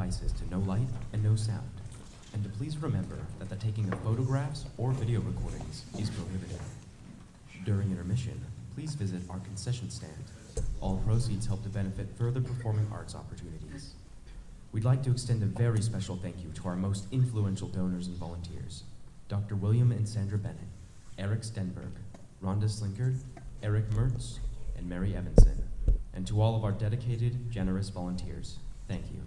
devices to no light and no sound. And to please remember that the taking of photographs or video recordings is prohibited. During intermission, please visit our concession stand. All proceeds help to benefit further performing arts opportunities. We'd like to extend a very special thank you to our most influential donors and volunteers, Dr. William and Sandra Bennett, Eric Stenberg, Rhonda Slinkard, Eric Mertz, and Mary Evanson, and to all of our dedicated, generous volunteers, thank you.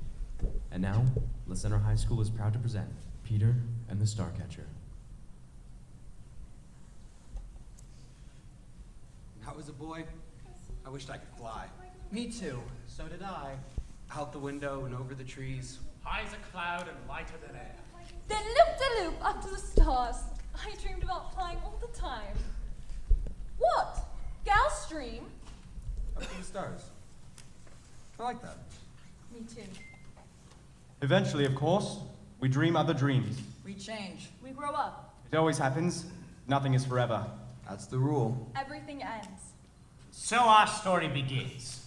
And now, La Center High School is proud to present Peter and the Starcatcher. When I was a boy, I wished I could fly. Me too. So did I. Out the window and over the trees. High as a cloud and lighter than air. Then loop-de-loop up to the stars. I dreamed about flying all the time. What? Gal's dream? Up to the stars. I like that. Me too. Eventually, of course, we dream other dreams. We change. We grow up. It always happens. Nothing is forever. That's the rule. Everything ends. So our story begins.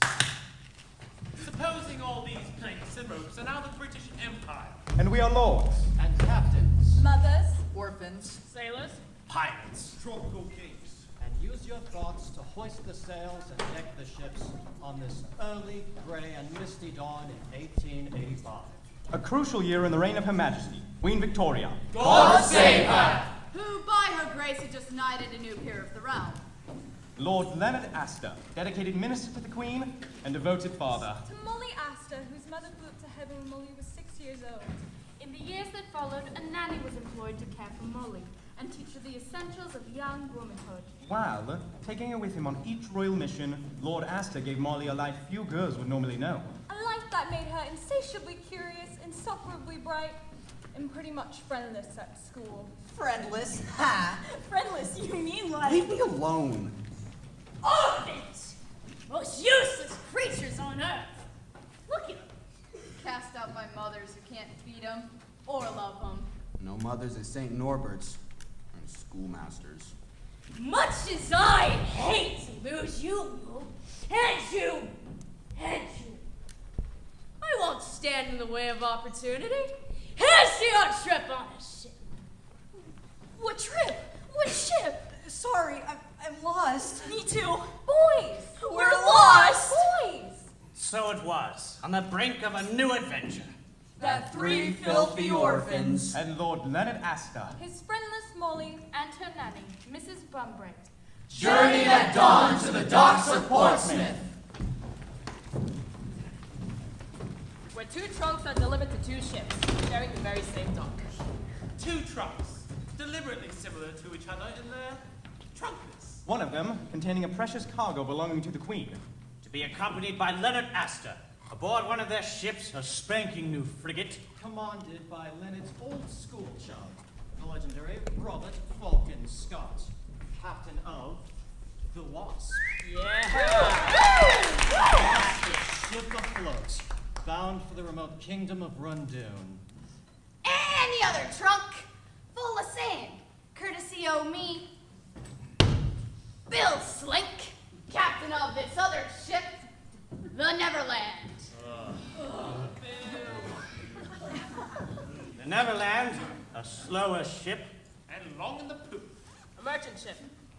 Supposing all these planks and ropes are now the British Empire. And we are lords. And captains. Mothers. Orphans. Sailors. Pirates. Tropical kings. And use your thoughts to hoist the sails and deck the ships on this early, gray, and misty dawn in 1885. A crucial year in the reign of Her Majesty, Queen Victoria. God save her! Who, by her grace, had just knighted a new peer of the realm. Lord Leonard Astor, dedicated minister to the Queen and devoted father. To Molly Astor, whose mother flew up to heaven when Molly was 6 years old. In the years that followed, a nanny was employed to care for Molly and teach her the essentials of young womanhood. While, taking her with him on each royal mission, Lord Astor gave Molly a life few girls would normally know. A life that made her insatiably curious, insufferably bright, and pretty much friendless at school. Friendless? Ha! Friendless, you mean like... Leave me alone. Orphans! Most useless creatures on earth! Look at them! Cast out by mothers who can't feed them or love them. No mothers at St. Norbert's and schoolmasters. Much as I hate to lose you, and you, I won't stand in the way of opportunity. Here's your trip on a ship. What trip? What ship? Sorry, I'm lost. Me too. Boys! We're lost! Boys! So it was, on the brink of a new adventure. That three filthy orphans. And Lord Leonard Astor. His friendless Molly. And her nanny, Mrs. Bumbright. Journeyed at dawn to the docks of Portsmouth. Where two trunks are delivered to two ships, sharing the very same dock. Two trunks, deliberately similar to each other in their trunkness. One of them containing a precious cargo belonging to the Queen. To be accompanied by Leonard Astor, aboard one of their ships, a spanking new frigate. Commanded by Leonard's old school chum, the legendary Robert Falcon Scott, captain of the Wasp. Fastest ship afloat, bound for the remote kingdom of Rundoon. Any other trunk full of sand, courtesy o' me, Bill Slink, captain of this other ship, the Neverland. The Neverland, a slower ship. And long in the poop. A merchant ship,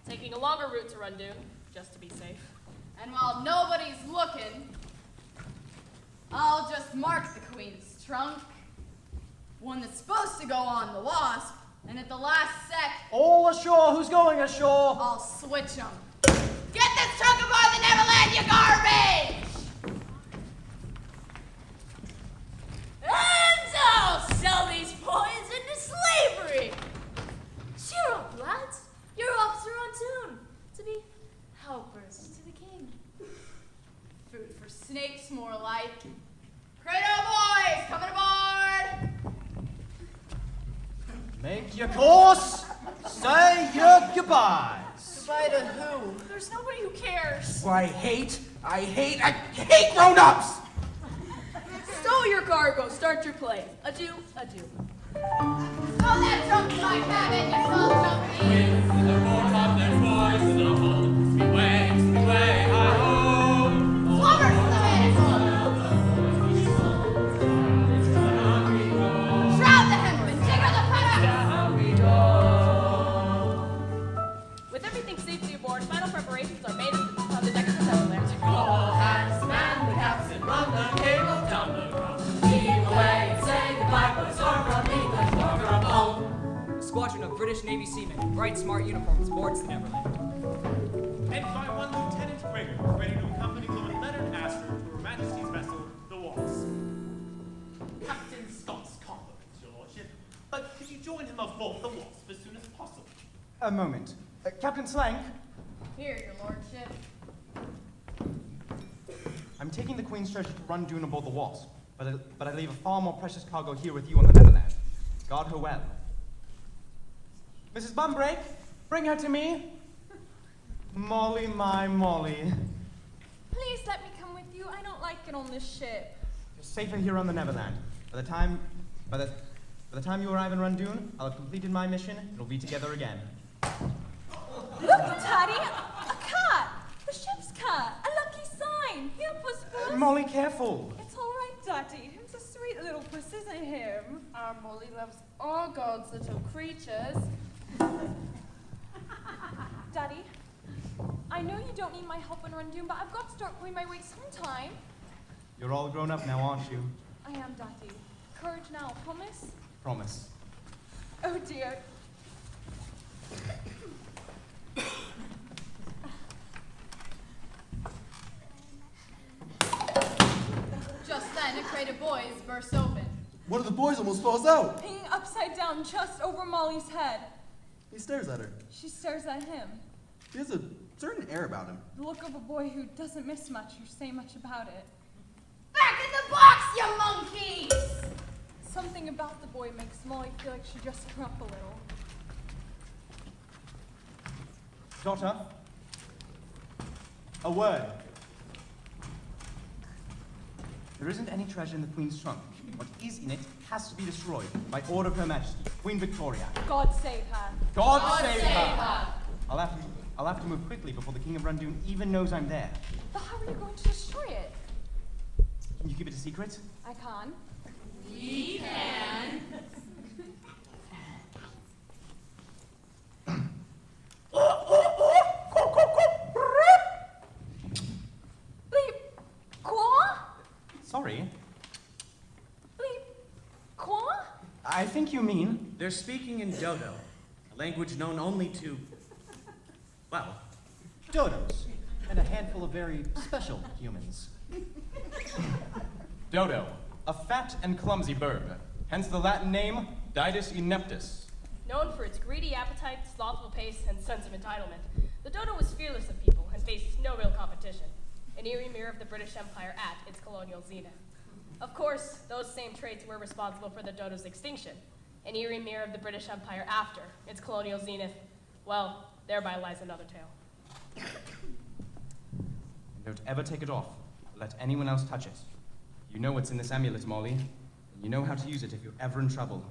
taking a longer route to Rundoon, just to be safe. And while nobody's looking, I'll just mark the Queen's trunk. One that's supposed to go on the Wasp, and at the last sec, All ashore, who's going ashore? I'll switch them. Get this trunk aboard the Neverland, you garbage! And I'll sell these boys into slavery. Cheer up, lads. Your ops are on tune to be helpers to the king. Food for snakes, more like. Cradle boys, coming aboard! Make your course, say your goodbyes. Goodbye to who? There's nobody who cares. I hate grown-ups! Stow your cargo, start your play. Adieu, adieu. Throw that trunk in my cabin, you small junkie! In the foretop there's boys in the hold. Speedway, hi-ho! Slumber from the manifold! British Navy seamen in bright, smart uniforms boards the Neverland. And by one Lieutenant Grigger, ready to accompany Lord Leonard Astor to Her Majesty's vessel, the Wasp. Captain Scott's compliments, Your Lordship. But could you join him aboard the Wasp as soon as possible? A moment. Captain Slank, Here, your lordship. I'm taking the Queen's treasure to run dune aboard the Wasp, but I leave a far more precious cargo here with you on the Neverland. Guard her well. Mrs. Bumbrake, bring her to me. Molly, my Molly. Please let me come with you. I don't like it on this ship. You're safer here on the Neverland. By the time you arrive in Rundune, I'll have completed my mission, and we'll be together again. Look, Daddy! A cat! The ship's cat! A lucky sign! Here, Puss Puss! Molly, careful! It's all right, Daddy. He's a sweet little puss, isn't him? Our Molly loves all God's little creatures. Daddy, I know you don't need my help in Rundune, but I've got to start pulling my weight sometime. You're all grown up now, aren't you? I am, Daddy. Courage now, promise? Promise. Oh, dear. Just then, a crate of boys burst open. One of the boys almost falls out. Hanging upside down just over Molly's head. He stares at her. She stares at him. He has a certain air about him. The look of a boy who doesn't miss much or say much about it. Back in the box, you monkeys! Something about the boy makes Molly feel like she just grew up a little. Daughter, a word. There isn't any treasure in the Queen's trunk. What is in it has to be destroyed by order of Her Majesty, Queen Victoria. God save her. God save her! I'll have to move quickly before the King of Rundune even knows I'm there. But how are you going to destroy it? Can you keep it a secret? I can't. We can. Bleep. Quoi? Sorry. Bleep. Quoi? I think you mean... They're speaking in Dodo, a language known only to, well, Dodos, and a handful of very special humans. Dodo, a fat and clumsy bird, hence the Latin name Didus ineptus. Known for its greedy appetite, slothful pace, and sense of entitlement, the dodo was fearless of people and faced no real competition, an eerie mirror of the British Empire at its colonial zenith. Of course, those same traits were responsible for the dodo's extinction, an eerie mirror of the British Empire after its colonial zenith. Well, thereby lies another tale. And don't ever take it off, or let anyone else touch it. You know what's in this amulet, Molly, and you know how to use it if you're ever in trouble.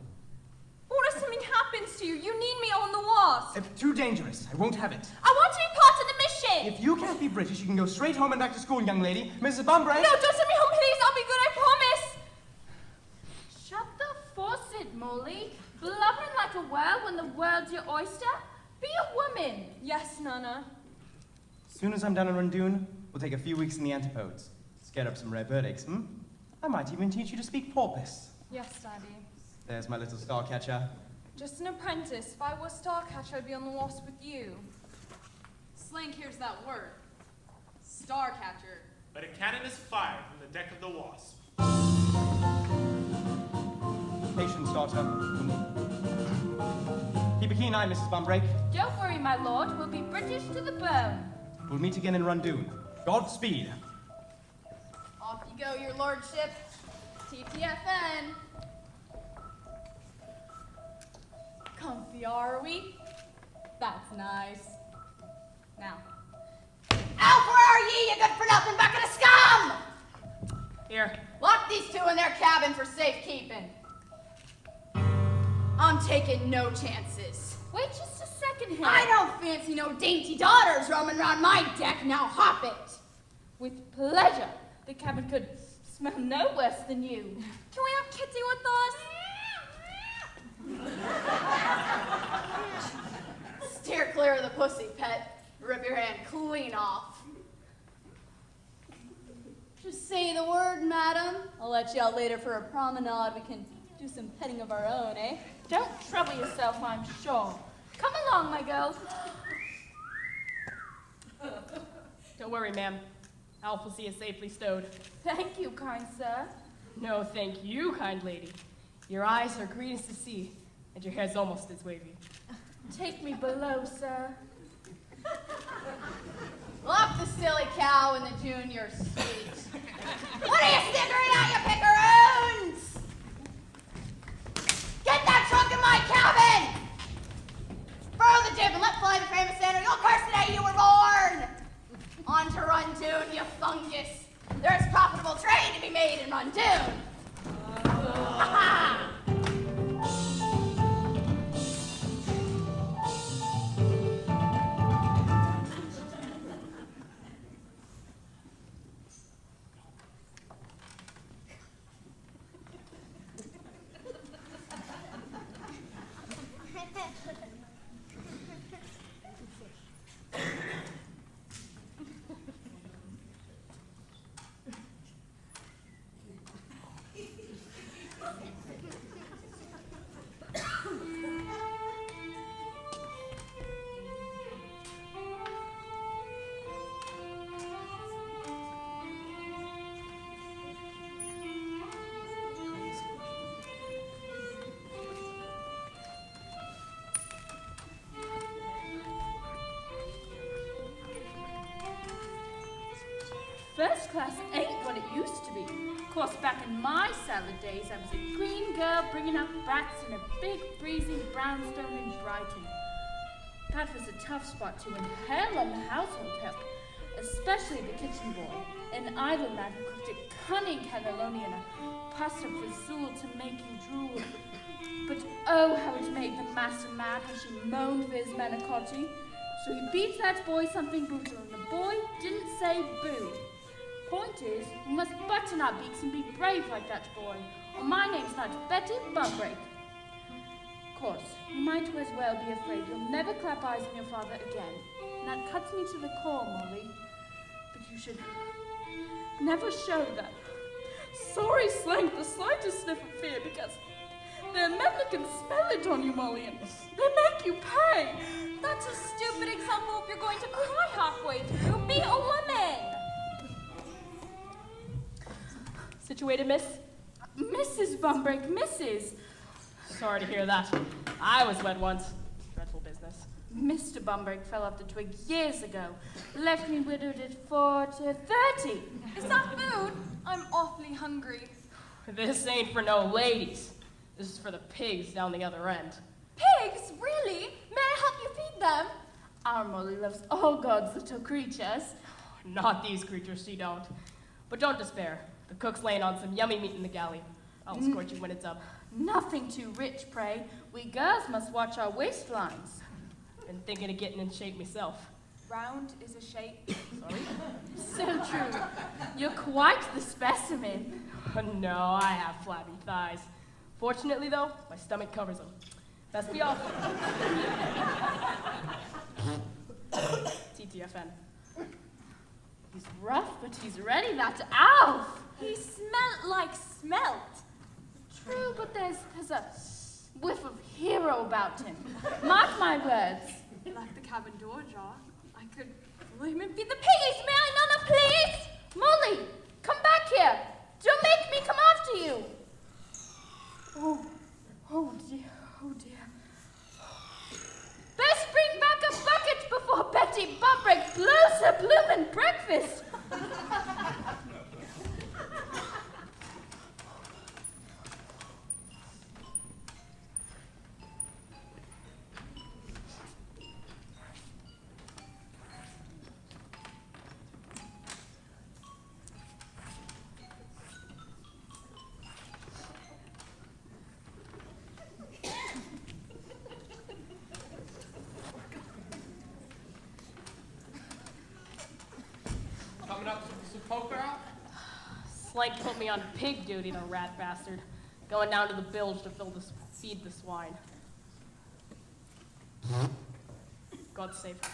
What if something happens to you? You need me on the Wasp. If too dangerous, I won't have it. I want to be part of the mission. If you can't be British, you can go straight home and back to school, young lady. Mrs. Bumbrake! No, don't send me home, please. I'll be good, I promise. Shut the faucet, Molly. Blubbering like a whale when the world's your oyster? Be a woman. Yes, Nana. As soon as I'm done in Rundune, we'll take a few weeks in the Antipodes. Scare up some rare bird eggs, hmm? I might even teach you to speak porpoise. Yes, Daddy. There's my little Starcatcher. Just an apprentice. If I was Starcatcher, I'd be on the Wasp with you. Slank hears that word. Starcatcher. But a cannon is fired from the deck of the Wasp. Patience, daughter. Keep a keen eye, Mrs. Bumbrake. Don't worry, my lord. We'll be British to the bone. We'll meet again in Rundune. Godspeed. Off you go, your lordship. TTFN. Comfy, are we? That's nice. Now. Out where are ye, you good for nothing bucket of scum! Here. Lock these two in their cabin for safekeeping. I'm taking no chances. Wait just a second here. I don't fancy no dainty daughters roaming around my deck. Now hop it. With pleasure. The cabin could smell no worse than you. Can we have Kitty with us? Steer clear of the pussy, pet. Rip your hand clean off. Just say the word, madam. I'll let you out later for a promenade. We can do some petting of our own, eh? Don't trouble yourself, I'm sure. Come along, my girls. Don't worry, ma'am. Alf will see us safely stowed. Thank you, kind sir. No, thank you, kind lady. Your eyes are green as the sea, and your hair's almost as wavy. Take me below, sir. Lock the silly cow in the junior suite. What are you snickering at, you pickeroons? Get that trunk in my cabin! Furl the jib and let fly the famous standard. You'll curse the day you were born! On to Rundoon, you fungus. There's profitable trade to be made in Rundoon. Ha-ha! First class ain't what it used to be. Of course, back in my salad days, I was a green girl bringing up brats in a big, breezy brownstone in Brighton. That was a tough spot to inhale on the household help, especially the kitchen boy, an idle lad who cooked a cunning cannelloni and a pasta fazool to make you drool. But oh, how it made the master mad how she moaned for his manicotti. So he beat that boy something brutal, and the boy didn't say boo. Point is, we must button our beaks and be brave like that boy, or my name's not Betty Bumbrake. Of course, you might as well be afraid you'll never clap eyes on your father again. And that cuts me to the core, Molly. But you should never show that sorry slang the slightest sniff of fear, because their men can smell it on you, Molly, and they make you pay. That's a stupid example if you're going to cry halfway through. Be a woman! Situated, miss? Mrs. Bumbrake, Mrs. Sorry to hear that. I was wed once. Dreadful business. Mr. Bumbrake fell off the twig years ago. Left me widowed at 30. Is that food? I'm awfully hungry. This ain't for no ladies. This is for the pigs down the other end. Pigs? Really? May I help you feed them? Our Molly loves all God's little creatures. Not these creatures, she don't. But don't despair. The cook's laying on some yummy meat in the galley. I'll escort you when it's up. Nothing too rich, pray. We girls must watch our waistlines. Been thinking of getting in shape myself. Round is a shape. Sorry? So true. You're quite the specimen. No, I have flabby thighs. Fortunately, though, my stomach covers them. Best be off. TTFN. He's rough, but he's ready, that Alf. He smelt like smelt. True, but there's a whiff of hero about him. Mark my words. Like the cabin door jar. I could throw him and feed the piggies. May I, Nana, please? Molly, come back here. Don't make me come after you. Oh dear, oh dear. Best bring back a bucket before Betty Bumbrake blows her bloomin' breakfast. Coming up with some poker out? Slank put me on pig duty, the rat bastard. Going down to the bilge to feed the swine. God save her.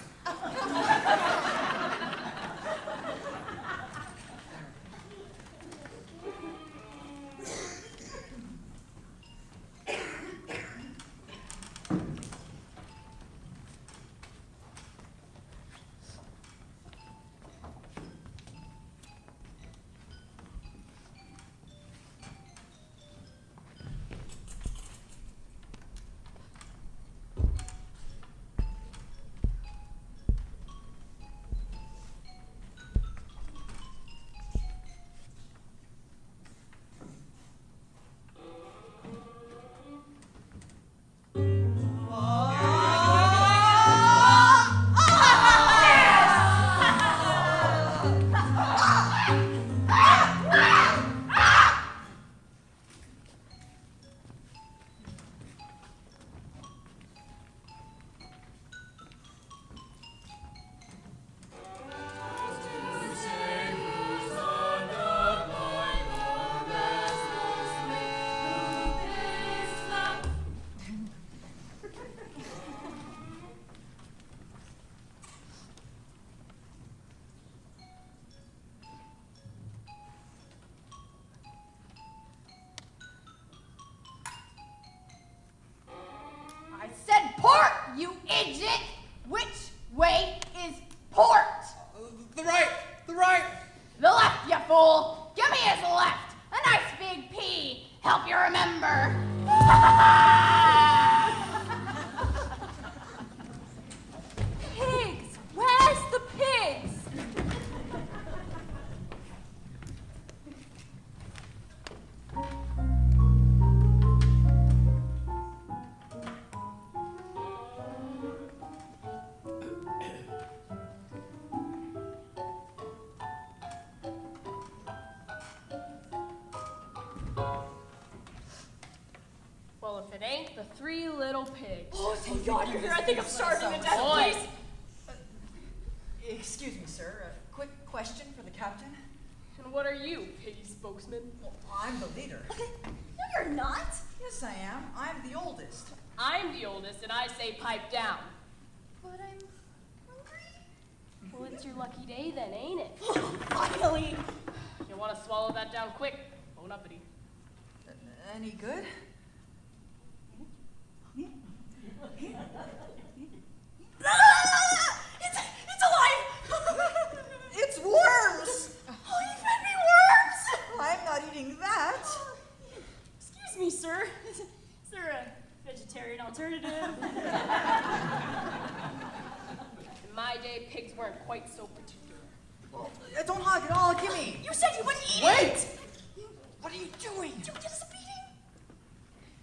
remember. Pigs! Where's the pigs? Well, if it ain't the three little pigs. Oh, thank God you're here. I think I'm starving to death. Boys. Please. Excuse me, sir. A quick question for the captain. And what are you, piggy spokesman? Well, I'm the leader. No, you're not. Yes, I am. I'm the oldest. I'm the oldest, and I say pipe down. But I'm hungry. Well, it's your lucky day then, ain't it? Finally. You want to swallow that down quick? Bon uppity. Any good? It's alive! It's worms! Oh, you fed me worms! I'm not eating that. Excuse me, sir. Is there a vegetarian alternative? In my day, pigs weren't quite so particular. Well, don't hog it all. Give me. You said you wouldn't eat it! Wait! What are you doing? You get us a beating?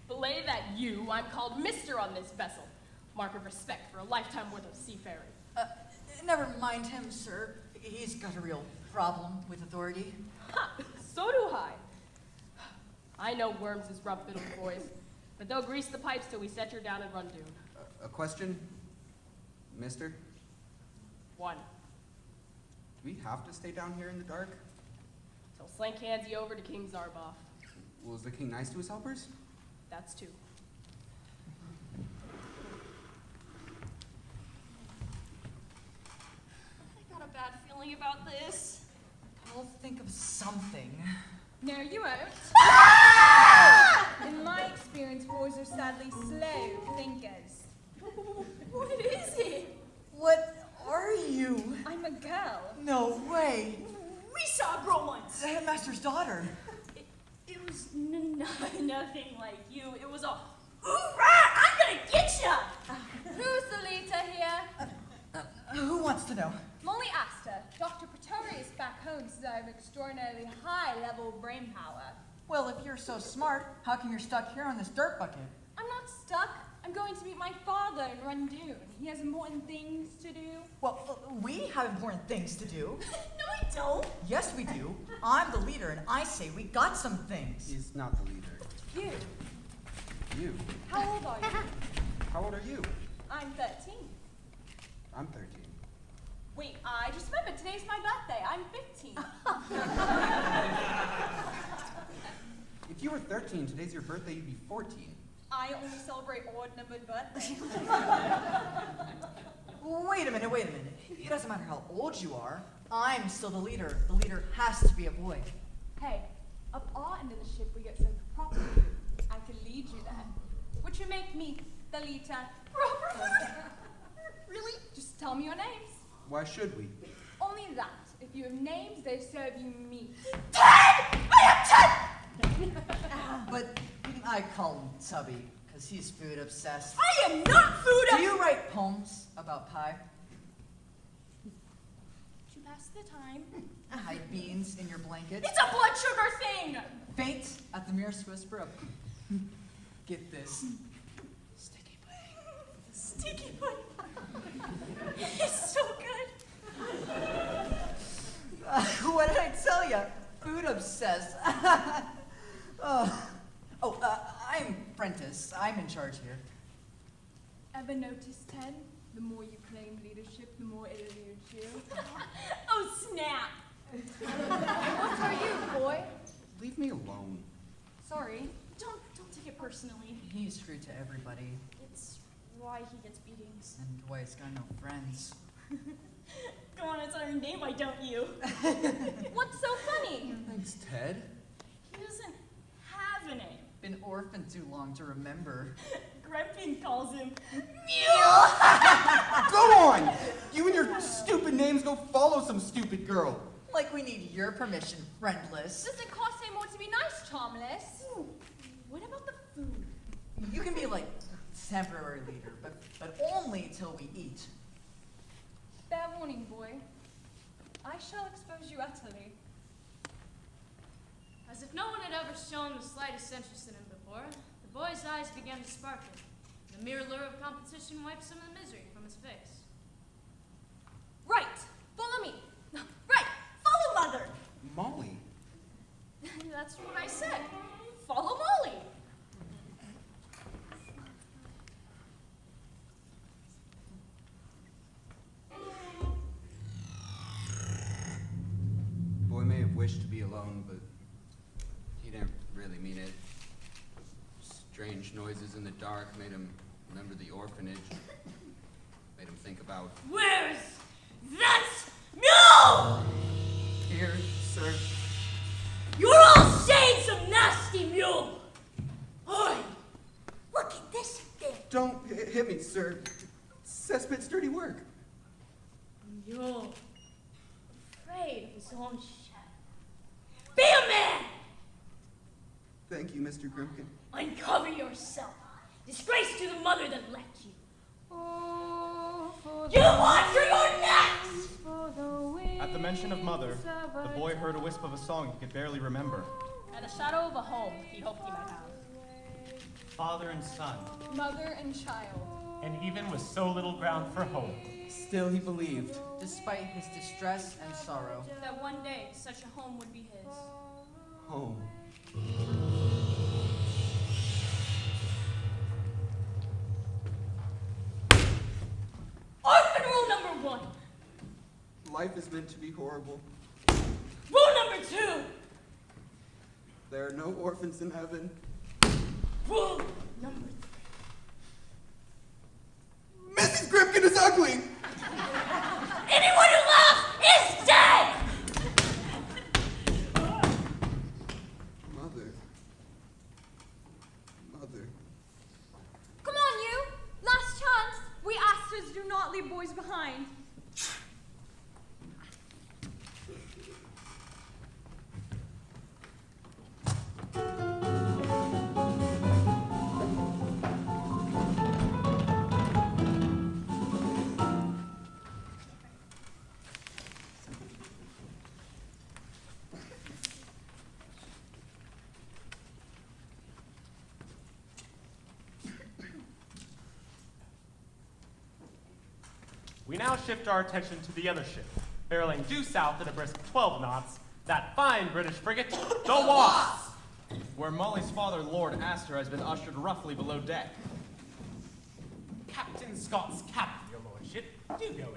Belay that you, I'm called Mister on this vessel. Mark of respect for a lifetime worth of seafaring. Never mind him, sir. He's got a real problem with authority. Ha! So do I. I know worms is rough little boys, but they'll grease the pipes till we set her down and run dune. A question, mister? One. Do we have to stay down here in the dark? Till Slank hands you over to King Zarboff. Was the king nice to his helpers? That's two. I got a bad feeling about this. I'll think of something. No, you won't. In my experience, boys are sadly slow thinkers. What is it? What are you? I'm a girl. No way. We saw a girl once. The headmaster's daughter. It was nothing like you. It was a, hoorah! I'm gonna get ya! Who's the leader here? Who wants to know? Molly Astor. Dr. Pretorius back home says I have extraordinarily high-level brain power. Well, if you're so smart, how come you're stuck here on this dirt bucket? I'm not stuck. I'm going to meet my father in Rundune. He has important things to do. Well, we have important things to do. No, I don't. Yes, we do. I'm the leader, and I say we got some things. He's not the leader. You. You. How old are you? How old are you? I'm 13. I'm 13. Wait, I just remembered today's my birthday. I'm 15. If you were 13, today's your birthday, you'd be 14. I only celebrate odd-numbered birthdays. Wait a minute. It doesn't matter how old you are. I'm still the leader. The leader has to be a boy. Hey, up our end of the ship we get sent property. I can lead you there, which would make me the leader. Really? Just tell me your names. Why should we? Only that. If you have names, they serve you meat. 10! I am 10! But I call him Tubby, because he's food obsessed. I am not food Do you write poems about pie? To pass the time. Hide beans in your blanket? It's a blood sugar thing! Faint at the merest whisper of... Get this. Sticky pudding. Sticky pudding. It's so good. What did I tell you? Food obsessed. I'm Prentice. I'm in charge here. Ever notice, Ted? The more you claim leadership, the more it eludes you. Oh, snap. What are you, boy? Leave me alone. Sorry. Don't take it personally. He's rude to everybody, It's why he gets beatings. and why he's got no friends. Go on, it's our name, why don't you? What's so funny? Thanks, Ted. He doesn't have a name. Been orphaned too long to remember. Grempin calls him Go on! You and your stupid names go follow some stupid girl. Like we need your permission, friendless. Doesn't cost any more to be nice, Charmless. Ooh, what temporary leader, but only till we eat. Fair warning, boy. I shall expose you utterly. As if no one had ever shown the slightest interest in him before, the boy's eyes began to sparkle. The mere lure of competition wiped some of the misery from his face. Right! Follow me! Right! Follow Mother! Molly. That's what I said. Follow Molly! The boy may have wished to be alone, but he didn't really mean it. Strange noises in the dark made him remember the orphanage. Made him think about... Where's that mule? Here, sir. You're all shades of nasty mule. Oi, look at this thing. Don't hit me, sir. Cesspit's dirty work. Mule, afraid of his own shadow. Be a man. Thank you, Mr. Grimkin. Uncover yourself. Disgrace to the mother that left you. You want your necks! At the mention of mother, the boy heard a wisp of a song he could barely remember. And the shadow of a home he hoped he might have. Father and son. Mother and child. And even with so little ground for hope, Still he believed. Despite his distress and sorrow. That one day such a home would be his. Home. Orphan rule number 1. Life is meant to be horrible. Rule number 2. There are no orphans in heaven. Rule number 3. Mrs. Grimkin is ugly! Anyone who laughs is dead! Mother. Mother. Come on, you! Last chance! We Asters do not leave boys behind. we now shift our attention to the other ship, barreling due south at a brisk 12 knots, that fine British frigate, the Wasp! Where Molly's father, Lord Astor, has been ushered roughly below deck. Captain Scott's cabin, your lordship. Do go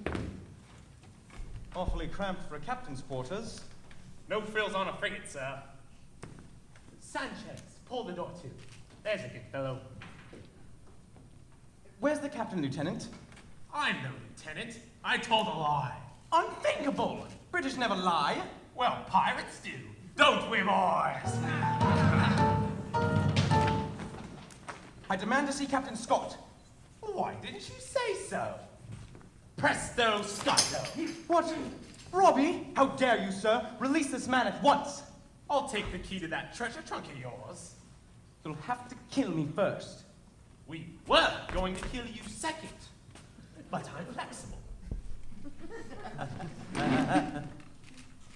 in. Awfully cramped for a captain's quarters. No frills on a frigate, sir. Sanchez, pull the door to. There's a good fellow. Where's the captain, Lieutenant? I'm no lieutenant. I told a lie. Unthinkable! British never lie. Well, pirates do. Don't we, boys? I demand to see Captain Scott. Why didn't you say so? Presto Scotto! What? Robbie? How dare you, sir? Release this man at once. I'll take the key to that treasure trunk of yours. You'll have to kill me first. We were going to kill you second, but I'm flexible.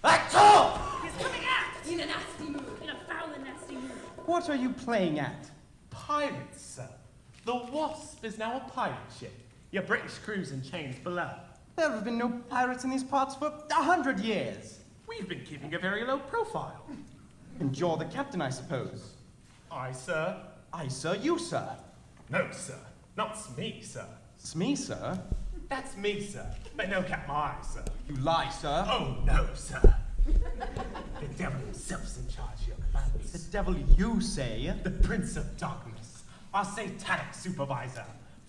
That's all! He's coming out! In a nasty mood. In a foul and nasty mood. What are you playing at? Pirates, sir. The Wasp is now a pirate ship. Your British crew's in chains below. There have been no pirates in these parts for 100 years. We've been keeping a very low profile. And you're the captain, I suppose. I, sir? I, sir, you, sir. No, sir. Not me, sir. Smee, sir. That's me, sir. But no cap my eye, sir. You lie, sir. Oh, no, sir. The devil himself's in charge of your commands. The devil you say. The Prince of Darkness, our satanic supervisor,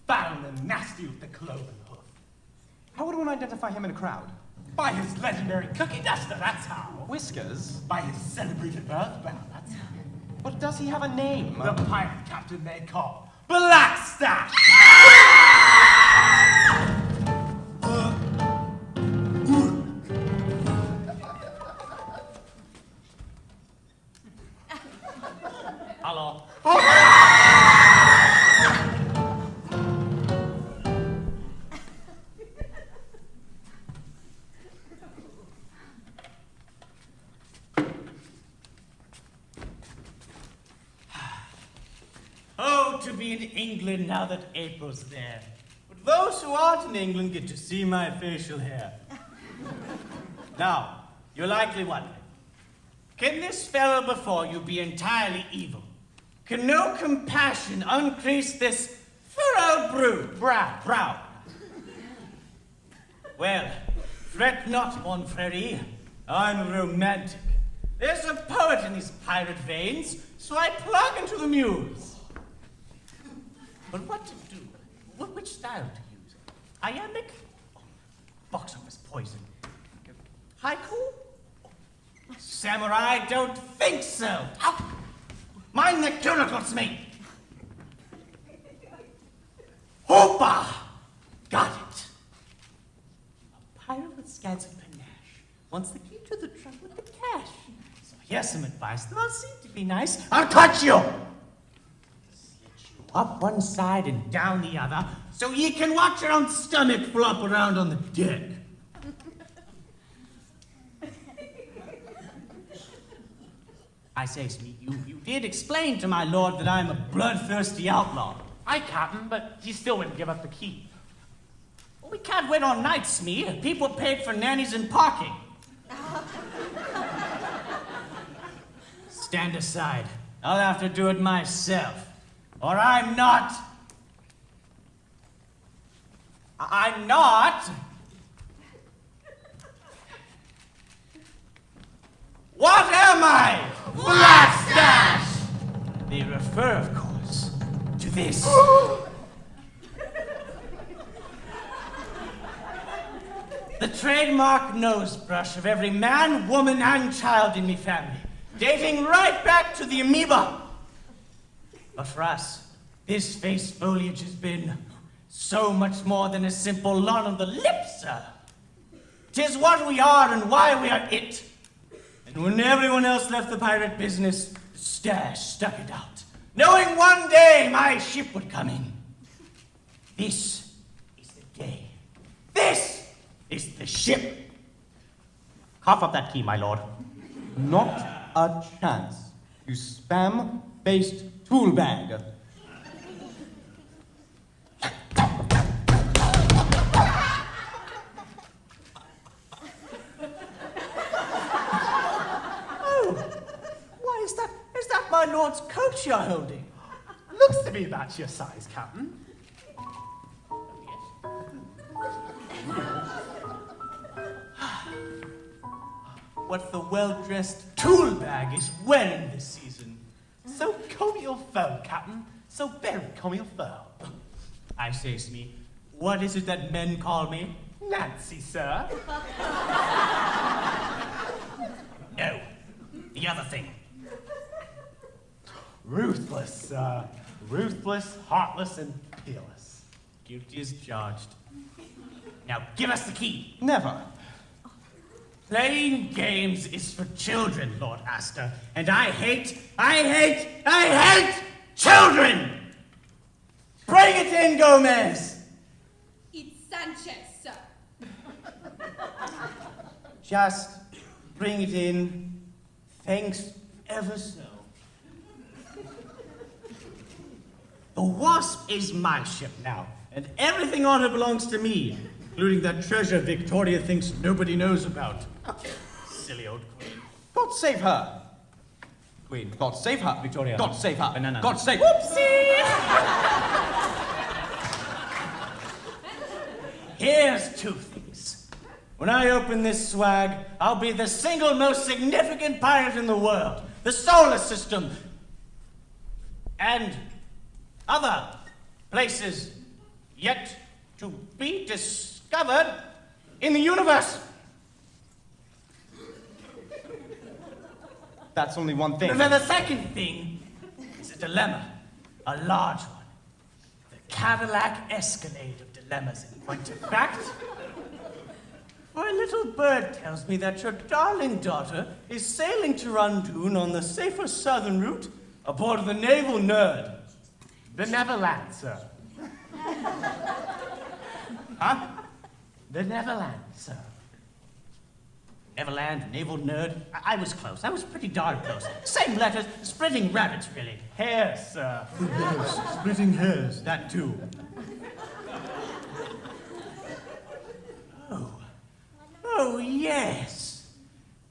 foul and nasty with the cloven hoof. How would one identify him in a crowd? By his legendary cookie duster, that's how. Whiskers? By his celebrated earthbound, that's how. But does he have a name? The pirate captain they call Blackstaff! Hello. Oh, to be in England now that April's there. But those who aren't in England get to see my facial hair. Now, you're likely wondering, can this fellow before you be entirely evil? Can no compassion uncrease this furrowed brow? Well, fret not, mon frere, I'm romantic. There's a poet in these pirate veins, so I plug into the muse. But what to do? Which style to use? Iambic? Box office poison. Haiku? Samurai, don't think so. Ow! Mind the cuticles, mate. Hoopa! Got it. A pirate with scants of panache wants the key to the trunk with the cash. So here's some advice that will seem to be nice. I'll cut you! Up one side and down the other, so ye can watch your own stomach flop around on the deck. I say, Smee, you did explain to my lord that I'm a bloodthirsty outlaw. Aye, Captain, but he still wouldn't give up the key. Well, we can't wait all night, Smee. People paid for nannies and parking. Stand aside. I'll have to do it myself. Or I'm not. What am I? Blackstash! They refer, of course, to this. The trademark nose brush of every man, woman, and child in me family, dating right back to the amoeba. But for us, this face foliage has been so much more than a simple lawn on the lips, sir. 'Tis what we are and why we are it. And when everyone else left the pirate business, the stash stuck it out, knowing one day my ship would come in. This is the day. This is the ship. Cough up that key, my lord. Not a chance. You spam-based tool bag. Is that my lord's coat you're holding? Looks to me that's your size, Captain. What the well-dressed tool bag is wearing this season. So comme il faut, Captain. So very comme il faut. I say, Smee, what is it that men call me? Nancy, sir. No, the other thing. Ruthless, sir. Ruthless, heartless, and peerless. Guilty as charged. Now give us the key. Never. Playing games is for children, Lord Astor, and I hate children! Bring it in, Gomez! It's Sanchez, sir. Just bring it in. Thanks ever so. The Wasp is my ship now, and everything on it belongs to me, including that treasure Victoria thinks nobody knows about. Silly old queen. God save her. Queen, God save her. Victoria. God save her. Banana. God save. Whoopsie! Here's two things. When I open this swag, I'll be the single most significant pirate in the world, the solar system, and other places yet to be discovered in the universe. That's only one thing. And then the second thing is a dilemma, a large one. The Cadillac Escalade of dilemmas, in point of fact. For a little bird tells me that your darling daughter is sailing to Randoon on the safer southern route Aboard the Naval Nerd. The Neverland, sir. Huh? The Neverland, sir. Neverland, Naval Nerd. I was close. I was pretty darn close. Same letters, splitting rabbits, really. Hair, sir. Yes, splitting hairs, that too. Oh, yes.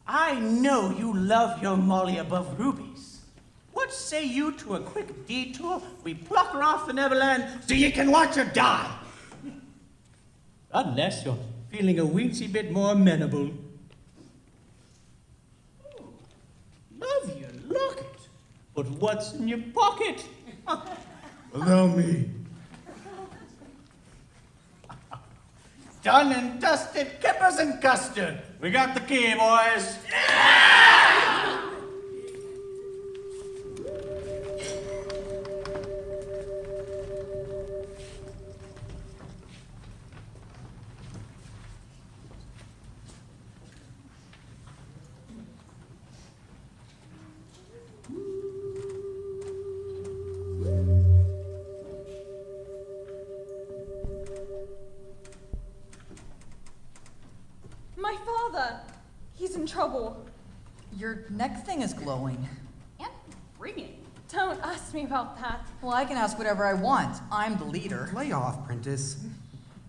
I know you love your Molly above rubies. What say you to a quick detour? We pluck her off the Neverland so you can watch her die. Unless you're feeling a weensy bit more amenable. Love your locket. But what's in your pocket? Allow me. Done and dusted, kippers and custard. We got the key, boys. My father! He's in trouble. Your neck thing is glowing. And ringing. Don't ask me about that. Well, I can ask whatever I want. I'm the leader. Lay off, Prentice.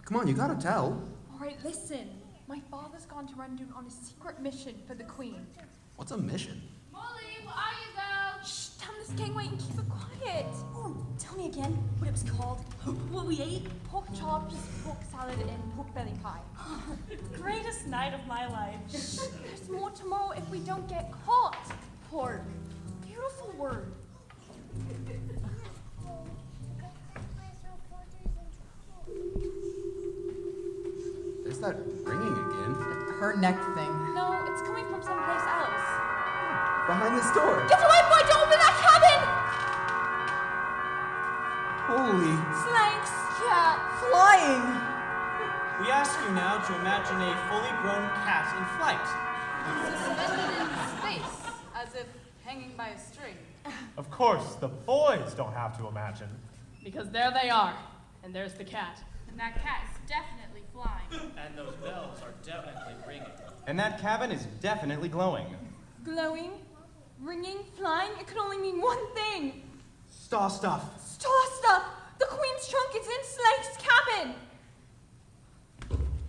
Come on, you gotta tell. All right, listen. My father's gone to London on a secret mission for the Queen. What's a mission? Molly, where are you, girl? Shh, tell this gang wait and keep it quiet. Oh, tell me again what it was called. What we ate. Pork chops, pork salad, and pork belly pie. Greatest night of my life. Shh, there's more tomorrow if we don't get caught. Pork. Beautiful word. There's that ringing again. Her neck thing. No, it's coming from someplace else. Behind this door. Get away, boy! Don't open that cabin! Holy. Slanks, cat. Flying! We ask you now to imagine a fully grown cat in flight. Suspended in space, as if hanging by a string. Of course, the boys don't have to imagine. Because there they are. And there's the cat. And that cat is definitely flying. And those bells are definitely ringing. And that cabin is definitely glowing. Glowing, ringing, flying. It could only mean one thing. Star stuff. Star stuff! The Queen's trunk is in Slake's cabin!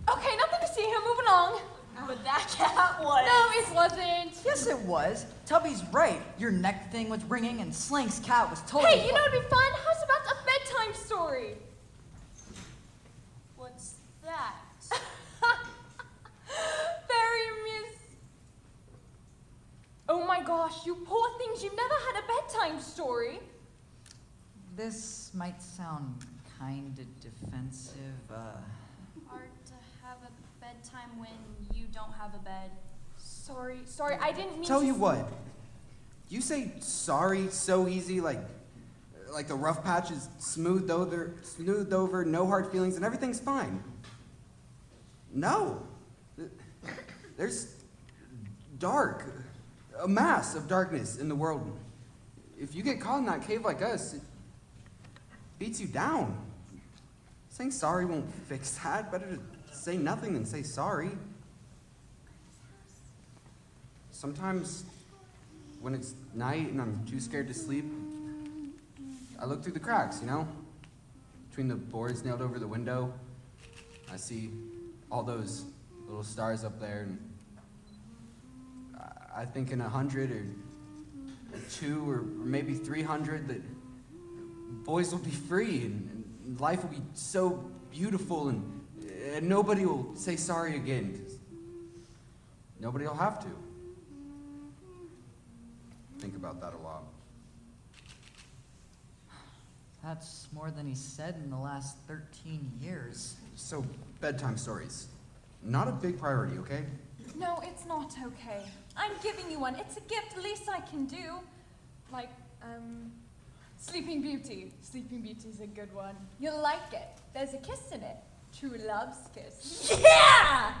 Okay, nothing to see here, moving along. But that cat was. No, it wasn't. Yes, it was. Tubby's right. Your neck thing was ringing and Slank's cat was totally. Hey, you know what'd be fun? How's about a bedtime story? What's that? Very miss. Oh my gosh, you poor things, you've never had a bedtime story. This might sound kinda defensive, Hard to have a bedtime when you don't have a bed. Sorry, I didn't mean Tell to you what. You say sorry so easy, like the rough patch is smoothed over, no hard feelings, and everything's fine. No. There's dark, a mass of darkness in the world. If you get caught in that cave like us, it beats you down. Saying sorry won't fix that. Better to say nothing than say sorry. Sometimes, when it's night and I'm too scared to sleep, I look through the cracks, you know? Between the boards nailed over the window, I see all those little stars up there, and I think in 100 or 2 or maybe 300 that boys will be free and life will be so beautiful and nobody will say sorry again, 'cause nobody will have to. Think about that a lot. That's more than he said in the last 13 years. So, bedtime stories. Not a big priority, okay? No, it's not okay. I'm giving you one. It's a gift, the least I can do. Like, Sleeping Beauty. Sleeping Beauty's a good one. You'll like it. There's a kiss in it. True love's kiss. Yeah!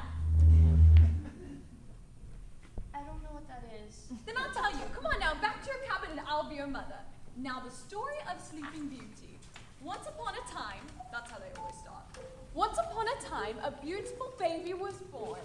I don't know what that is. Then I'll tell you. Come on now, back to your cabin and I'll be your mother. Now the story of Sleeping Beauty. Once upon a time, that's how they always start. Once upon a time, a beautiful baby was born.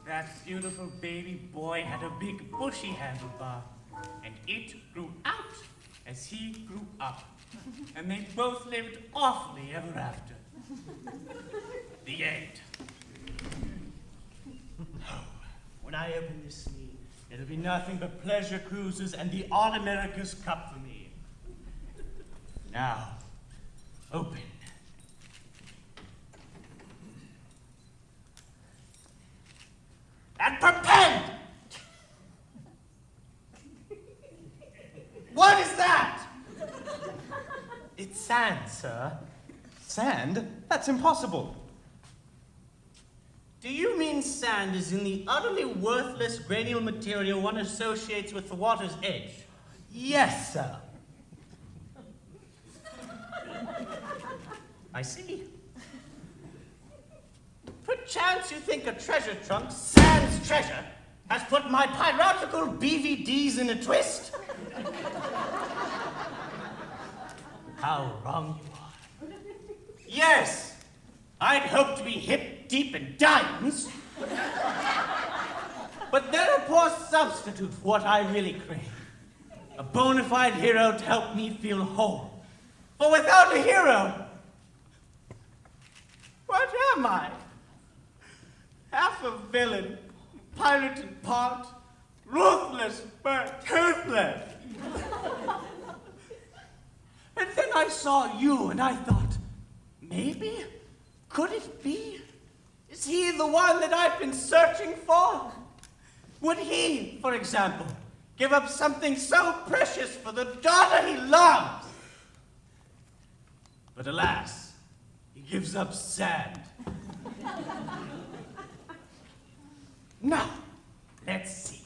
That beautiful baby boy had a big bushy handlebar, and it grew out as he grew up, and they both lived awfully ever after. The end. When I open this sleeve, it'll be nothing but pleasure cruises and the All-America's Cup for me. Now, open. And prepend! What is that? It's sand, sir. Sand? That's impossible. Do you mean sand is in the utterly worthless granular material one associates with the water's edge? Yes, sir. I see. Perchance you think a treasure trunk, sans treasure, has put my piratical BVDs in a twist? How wrong you are. Yes, I'd hoped to be hip deep in diamonds. But they're a poor substitute for what I really crave. A bona fide hero to help me feel whole. For without a hero, what am I? Half a villain, pirate in part, ruthless but toothless. And then I saw you and I thought, maybe, could it be? Is he the one that I've been searching for? Would he, for example, give up something so precious for the daughter he loves? But alas, he gives up sand. Now, let's see.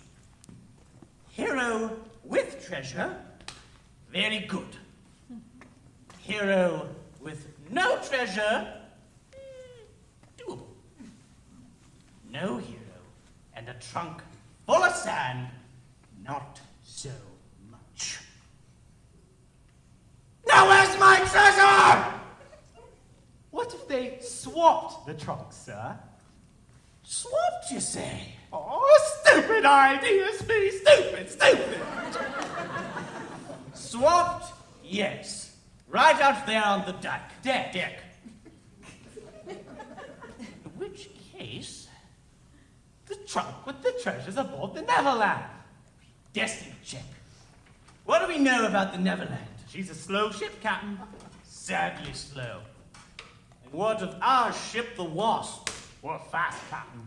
Hero with treasure, very good. Hero with no treasure, doable. No hero and a trunk full of sand, not so much. Now where's my treasure? What if they swapped the trunks, sir? Swapped, you say? Oh, stupid idea, Speedy, stupid. Swapped, yes. Right out there on the deck. In which case, the trunk with the treasures aboard the Neverland. Destiny check. What do we know about the Neverland? She's a slow ship, Captain. Sadly slow. And what of our ship, the Wasp? We're fast, Captain.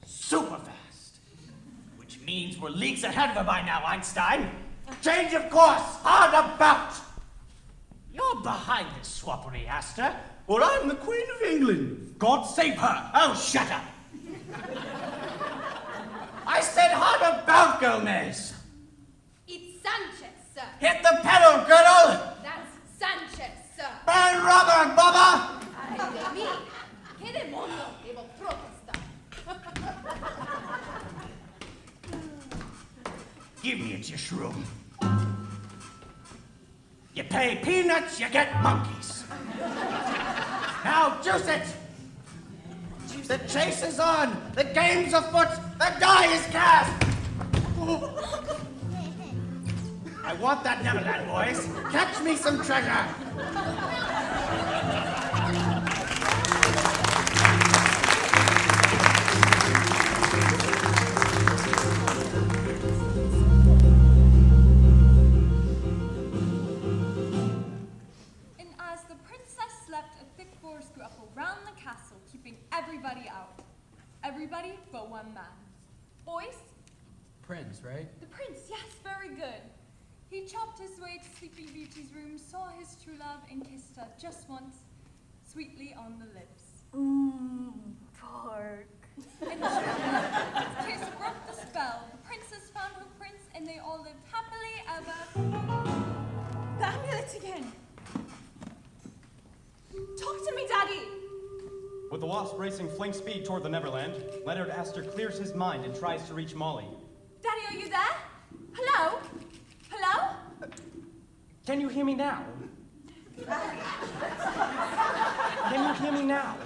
Super fast. Which means we're leagues ahead of her by now, Einstein. Change of course, hard about. You're behind this swappery, Astor, or I'm the Queen of England. God save her. Oh, shut up. I said hard about, Gomez. It's Sanchez, sir. Hit the pedal, girl. That's Sanchez, sir. Burn rubber, Bubba. Ay de mí. ¿Qué demonio debo protestar? Give me it, you shroom. You pay peanuts, you get monkeys. Now juice it. The chase is on. The game's afoot. The die is cast. I want that Neverland, boys. Catch me some treasure. And as the princess slept, a thick forest grew up around the castle, keeping everybody out. Everybody but one man. Boys? Prince, right? The prince, yes, very good. He chopped his way to Sleeping Beauty's room, saw his true love, and kissed her just once, sweetly on the lips. Pork. And his kiss broke the spell. The princess found her prince, and they all lived happily With the Wasp racing flank speed toward the Neverland, Leonard Astor clears his mind and tries to reach Molly. Daddy, are you there? Hello? Hello? Can you hear me now? Can you hear me now?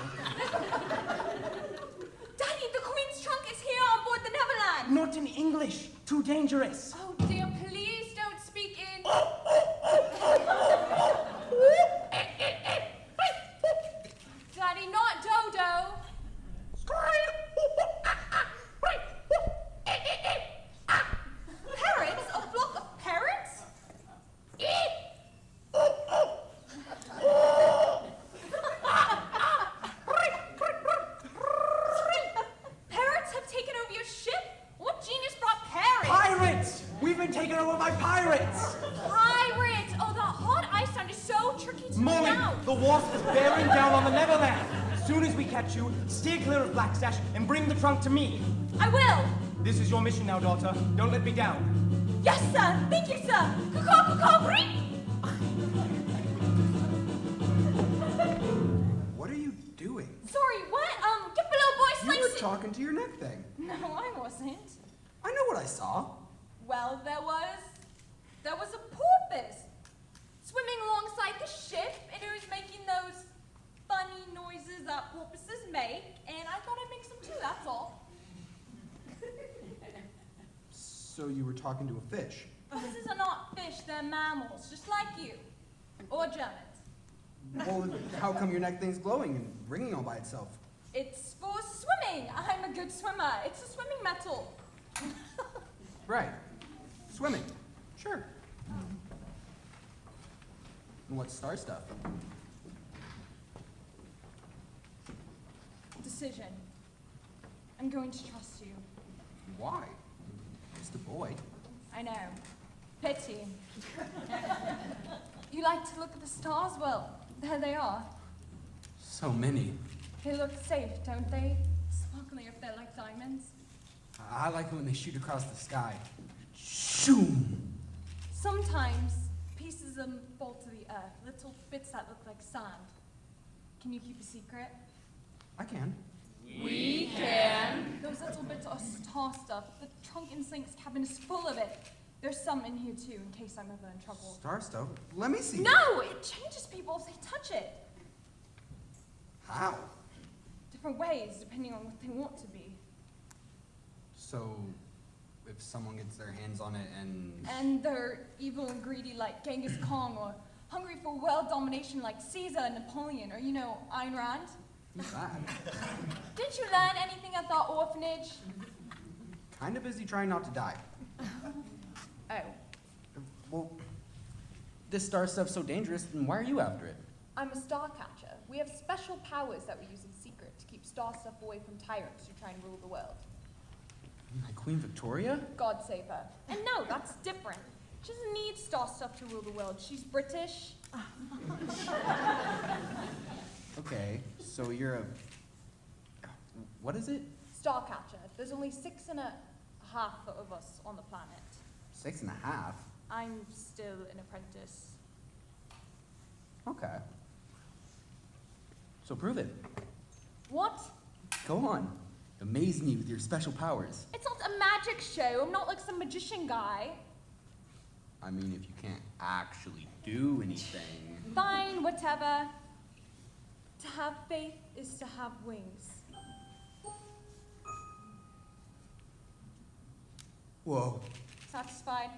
Daddy, the Queen's trunk is here on board the Neverland! Not in English. Too dangerous. Oh dear, please don't speak in... Daddy, not Dodo! Parrots? A flock of parrots? Parrots have taken over your ship? What genius brought parrots? Pirates! We've been taken over by pirates! Pirates! Oh, that hot ice sound is so tricky to Molly, pronounce. the Wasp is bearing down on the Neverland. As soon as we catch you, steer clear of Blackstash and bring the trunk to me. I will! This is your mission now, daughter. Don't let me down. Yes, sir! Thank you, sir! Caw-caw, bring! What are you doing? Sorry, what? Get below, boy, You were slice talking to your neck thing. No, I wasn't. I know what I saw. Well, there was a porpoise swimming alongside the ship, and it was making those funny noises that porpoises make, and I thought I'd make some too, that's all. So you were talking to a fish. Porpoises are not fish, they're mammals, just like you. Or Germans. Well, how come your neck thing's glowing and ringing all by itself? It's for swimming. I'm a good swimmer. It's a swimming metal. Right. Swimming. Sure. And what's star stuff? Decision. I'm going to trust you. Why? Just a boy. I know. Pity. You like to look at the stars? Well, there they are. So many. They look safe, don't they? Sparkling if they're like diamonds. I like it when they shoot across the sky. Shoom! Sometimes pieces of them fall to the earth, little bits that look like sand. Can you keep a secret? I can. We can. Those little bits are star stuff. The trunk in Slink's cabin is full of it. There's some in here too, in case I'm ever in trouble. Star stuff? Let me see. No! It changes people if they touch it. How? Different ways, depending on what they want to be. So, if someone gets their hands on it and... And they're evil and greedy like Genghis Khan, or hungry for world domination like Caesar and Napoleon, or, you know, Ayn Rand. Who's that? Didn't you learn anything at that orphanage? Kind of busy trying not to die. Oh. Well, this star stuff's so dangerous, then why are you after it? I'm a Starcatcher. We have special powers that we use in secret to keep star stuff away from tyrants who try and rule the world. Like Queen Victoria? God save her. And no, that's different. She doesn't need star stuff to rule the world. She's British. Okay, so you're a... What is it? Starcatcher. There's only 6.5 of us on the planet. 6.5? I'm still an apprentice. Okay. So prove it. What? Go on. Amaze me with your special powers. It's not a magic show. I'm not like some magician guy. I mean, if you can't actually do anything... Fine, whatever. To have faith is to have wings. Whoa. Satisfied?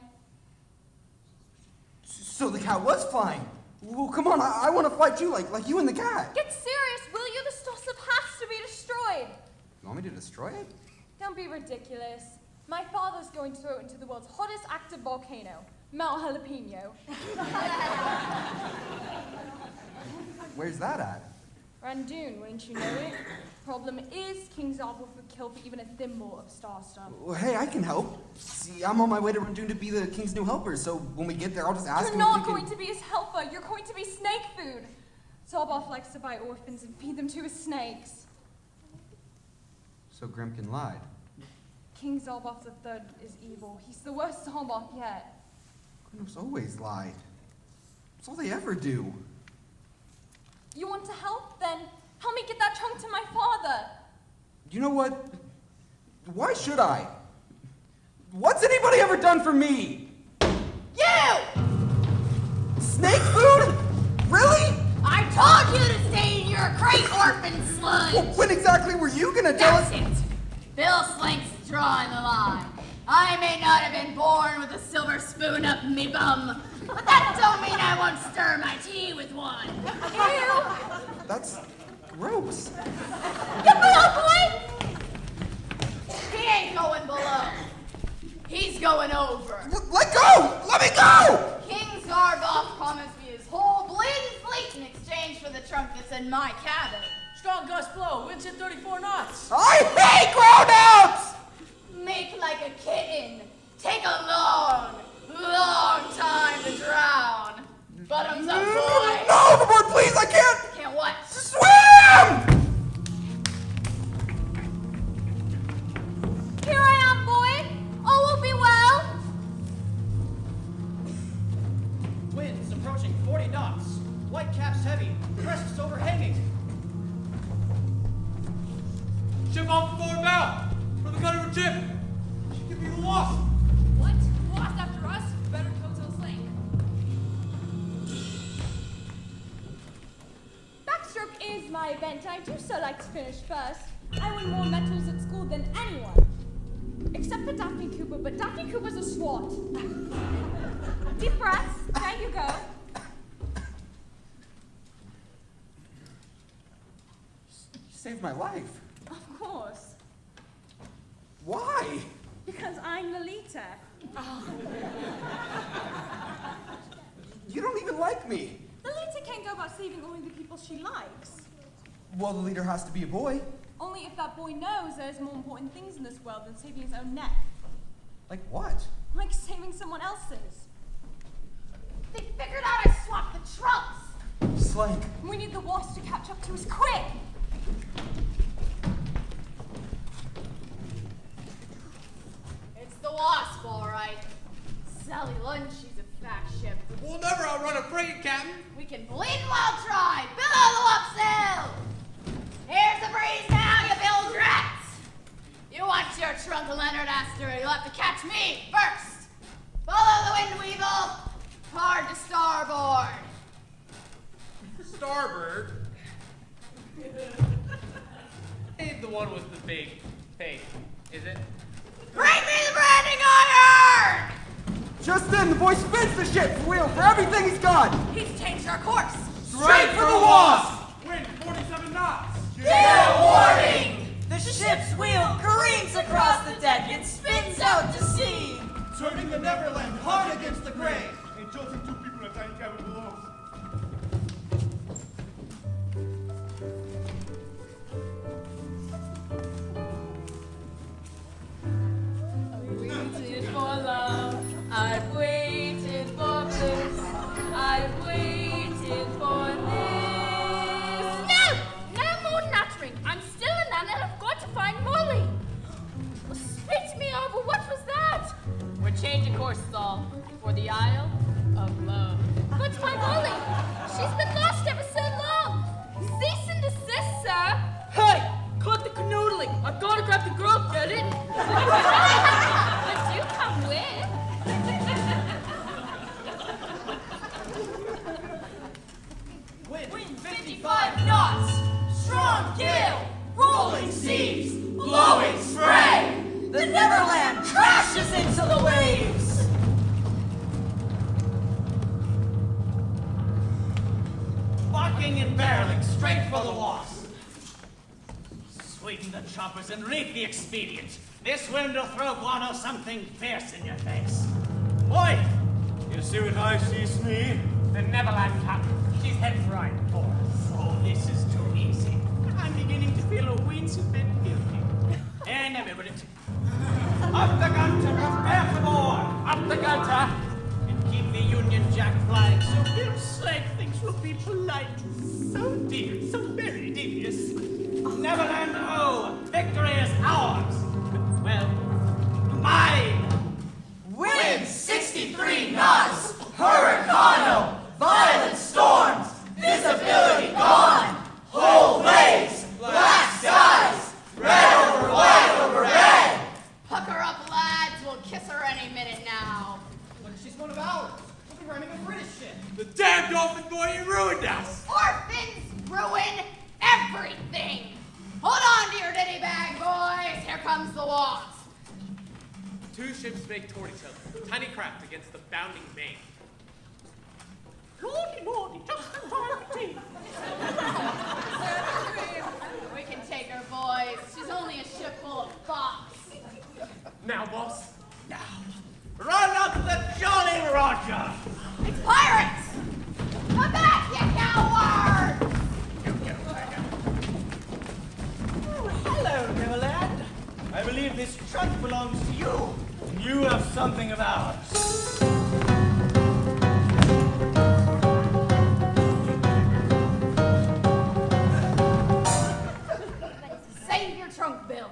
So the cat was flying. Well, come on, I want to fight you like you and the cat. Get serious, will you? The star stuff has to be destroyed. You want me to destroy it? Don't be ridiculous. My father's going to throw it into the world's hottest active volcano, Mount Jalapeno. Where's that at? Randoon, wouldn't you know it? Problem is, King Zalbulf would kill for even a thimble of star stuff. Well, hey, I can help. See, I'm on my way to Randoon to be the king's new helper, so when we get there, I'll just ask You're him not if he going can... to be his helper. You're going to be snake food. Zalbulf likes to buy orphans and feed them to his snakes. So Grimkin lied. King Zalbulf III is evil. He's the worst Zalbulf yet. Grim's always lied. That's all they ever do. You want to help? Then Help me get that trunk to my father. You know what? Why should I? What's anybody ever done for me? You! Snake food? Really? I told you to stay in your crate, orphan sludge! Well, when exactly were you gonna tell us? That's it. Bill Slank's drawing the line. I may not have been born with a silver spoon up me bum, but that don't mean I won't stir my tea with one. Ew! That's gross. Get below, boy! He ain't going below. He's going over. Let go! Let me go! King Zargoth promised me his whole bleeding fleet in exchange for the trunk that's in my cabin. Strong gust blow, winds at 34 knots. I hate grown-ups! Make like a kitten. Take a long, long time to drown. Bottoms up, boy. No, overboard, please! I can't! Can't what? Swim! Here I am, boy. All will be well. Winds approaching 40 knots. White caps heavy. Crests overhanging. Ship off before bow! For the cutter of ship! She could be lost! What? Lost after us? Better coattail slank. Backstroke is my event. I do so like to finish first. I win more medals at school than anyone. Except for Daphne Cooper, but Daphne Cooper's a swat. Deep breaths. There you go. You saved my life. Of course. Why? Because I'm Lolita. You don't even like me. Lolita can't go about saving only the people she likes. Well, the leader has to be a boy. Only if that boy knows there's more important things in this world than saving his own neck. Like what? Like saving someone else's. They figured out I swapped the trunks. Slank. We need the wasp to catch up to us quick. It's the Wasp, all right. Sally Lunch, she's a fat ship. We'll never outrun a frigate, Captain! We can bleed well try. Below the lopsail. Here's the breeze now, you bilge rats. You want your trunk, Leonard Astor, you'll have to catch me first. Follow the wind, Weevil. Hard to starboard. Starboard? Ain't the one with the big face, is it? Bring me the branding iron! Just then, the boy spins the ship's wheel for everything he's got. He's changed our course. Straight for the Wasp! Wind 47 knots! Gale warning! The ship's wheel careens across the deck and spins out to sea. Turning the Neverland hard against the grain. And jolting two people in a tiny cabin below. Waited for love, I've waited for bliss, I've waited for this. No! No more nattering. I'm still a nun and I've got to find Molly. Spit me over, what was that? We're changing courses all for the Isle of Love. But my Molly, she's been lost ever so long. Cease and desist, sir. Hey! Cut the canoodling! I've got to grab the girl, get it? But you come with. Wind 55 knots. Strong gale. Rolling seas. Blowing spray. The Neverland crashes into the waves. Barking and barreling straight for the Wasp. Sweeten the choppers and reap the expedient. This wind will throw guano something fierce in your face. Boy, you see what I see, Smee? The Neverland captain. She's head right for us. Oh, this is too easy. I'm beginning to feel a weensy bit guilty. And everybody, up the gunter, prepare for more. Up the gunter, and keep the Union Jack flying so Bill Slade thinks we'll be polite. So dear, so very devious. Neverland ho! Victory is ours! Well, mine! Wind 63 knots. Hurricanal. Violent storms. Visibility gone. Whole way she's one of ours. We'll be running a British ship. The damn dolphin boy, you ruined us! Orphans ruin everything. Hold on to your ditty bag, boys. Here comes the wasp. Two ships make toward each other. Tiny craft against the bounding main. Lordy, lordy, just in time for tea. We can take her, boys. She's only a ship full of fops. Now, boss. Now, run up the Jolly Roger! It's pirates! Come back, you coward! Oh, hello, Neverland. I believe this trunk belongs to you. And you have something of ours. Save your trunk, Bill.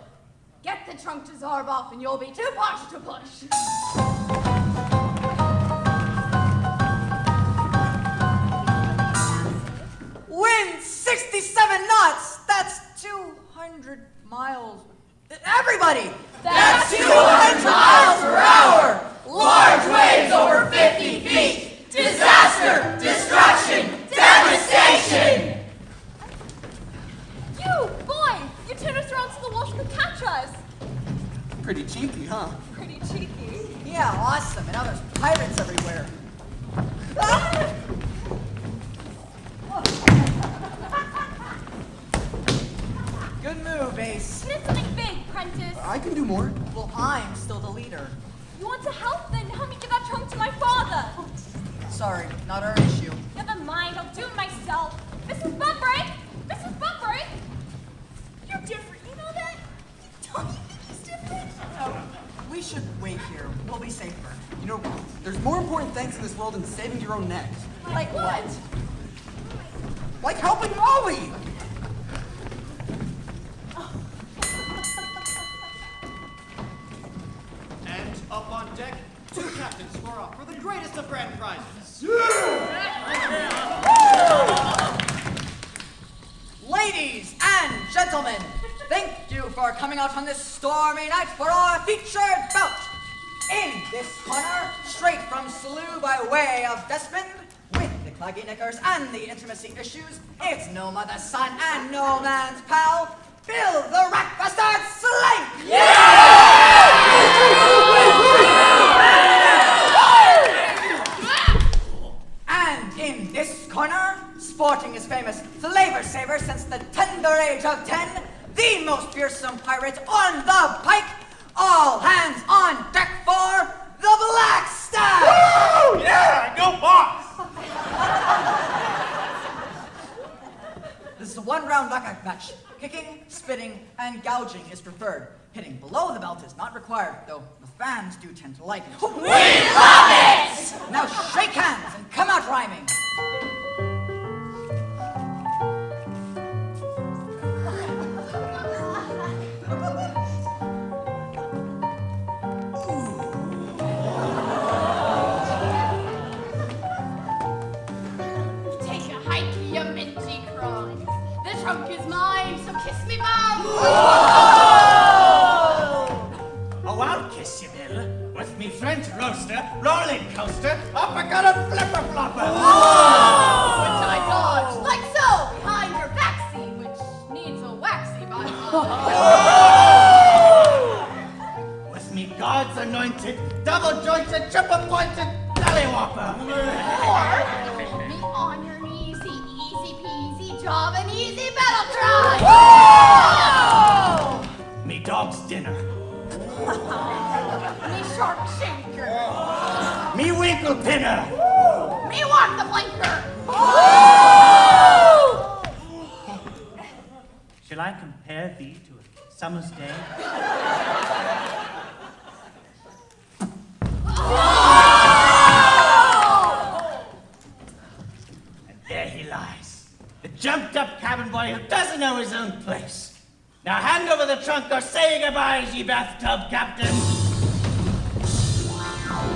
Get the trunk to Zarboff and you'll be too posh to push. Wind 67 knots. That's 200 miles. Everybody! That's 200 miles per hour! Large waves over 50 feet! Disaster! Destruction! Devastation! You, boy! You turned us around so the wasp could catch us. Pretty cheeky, huh? Pretty cheeky. Yeah, awesome. And now there's pirates everywhere. Ah! Good move, Ace. You did something big, Prentice. I can do more. Well, I'm still the leader. You want to help? Then help me give that trunk to my father. Sorry, not our issue. Never mind, I'll do it myself. Mrs. Bunbury! Mrs. Bunbury! You're different, you know that? Don't you think he's different? We should wait here. We'll be safer. You know, there's more important things in this world than saving your own neck. Like what? Like helping Molly! And up on deck, two captains score off for the greatest of grand prizes. Ladies and gentlemen, thank you for coming out on this stormy night for our featured bout. In this corner, straight from Slough by way of Desmond, with the claggy knickers and the intimacy issues, it's no mother's son and no man's pal, Bill the Rat Bastard Slink! And in this corner, sporting his famous flavor saver since the tender age of 10, the most fearsome pirate on the pike, all hands on deck for the Black Stag! Woo! Yeah, go boss! This is a one-round knockout match. Kicking, spitting, and gouging is preferred. Hitting below the belt is not required, though the fans do tend to like it. We love it! Now shake hands and come out rhyming. Take a hike, you minty crone. The trunk is mine, so kiss me, mouth. Oh, I'll kiss you, Bill. With me French roaster, rolling coaster, uppercut and flipper flopper. Which I dodge, like so, behind your backseat, which needs a waxy by With me God's anointed, double-jointed, triple-pointed, tallywhopper. Or me on your knees, the easy peasy job, an easy battle cry. Me dog's dinner. Me shark shaker. Me winkle pinner. Me walk the blinker. Shall I compare thee to a summer's day? And there he lies, the jumped-up cabin boy who doesn't know his own place. Now hand over the trunk or say goodbyes, ye bathtub captain.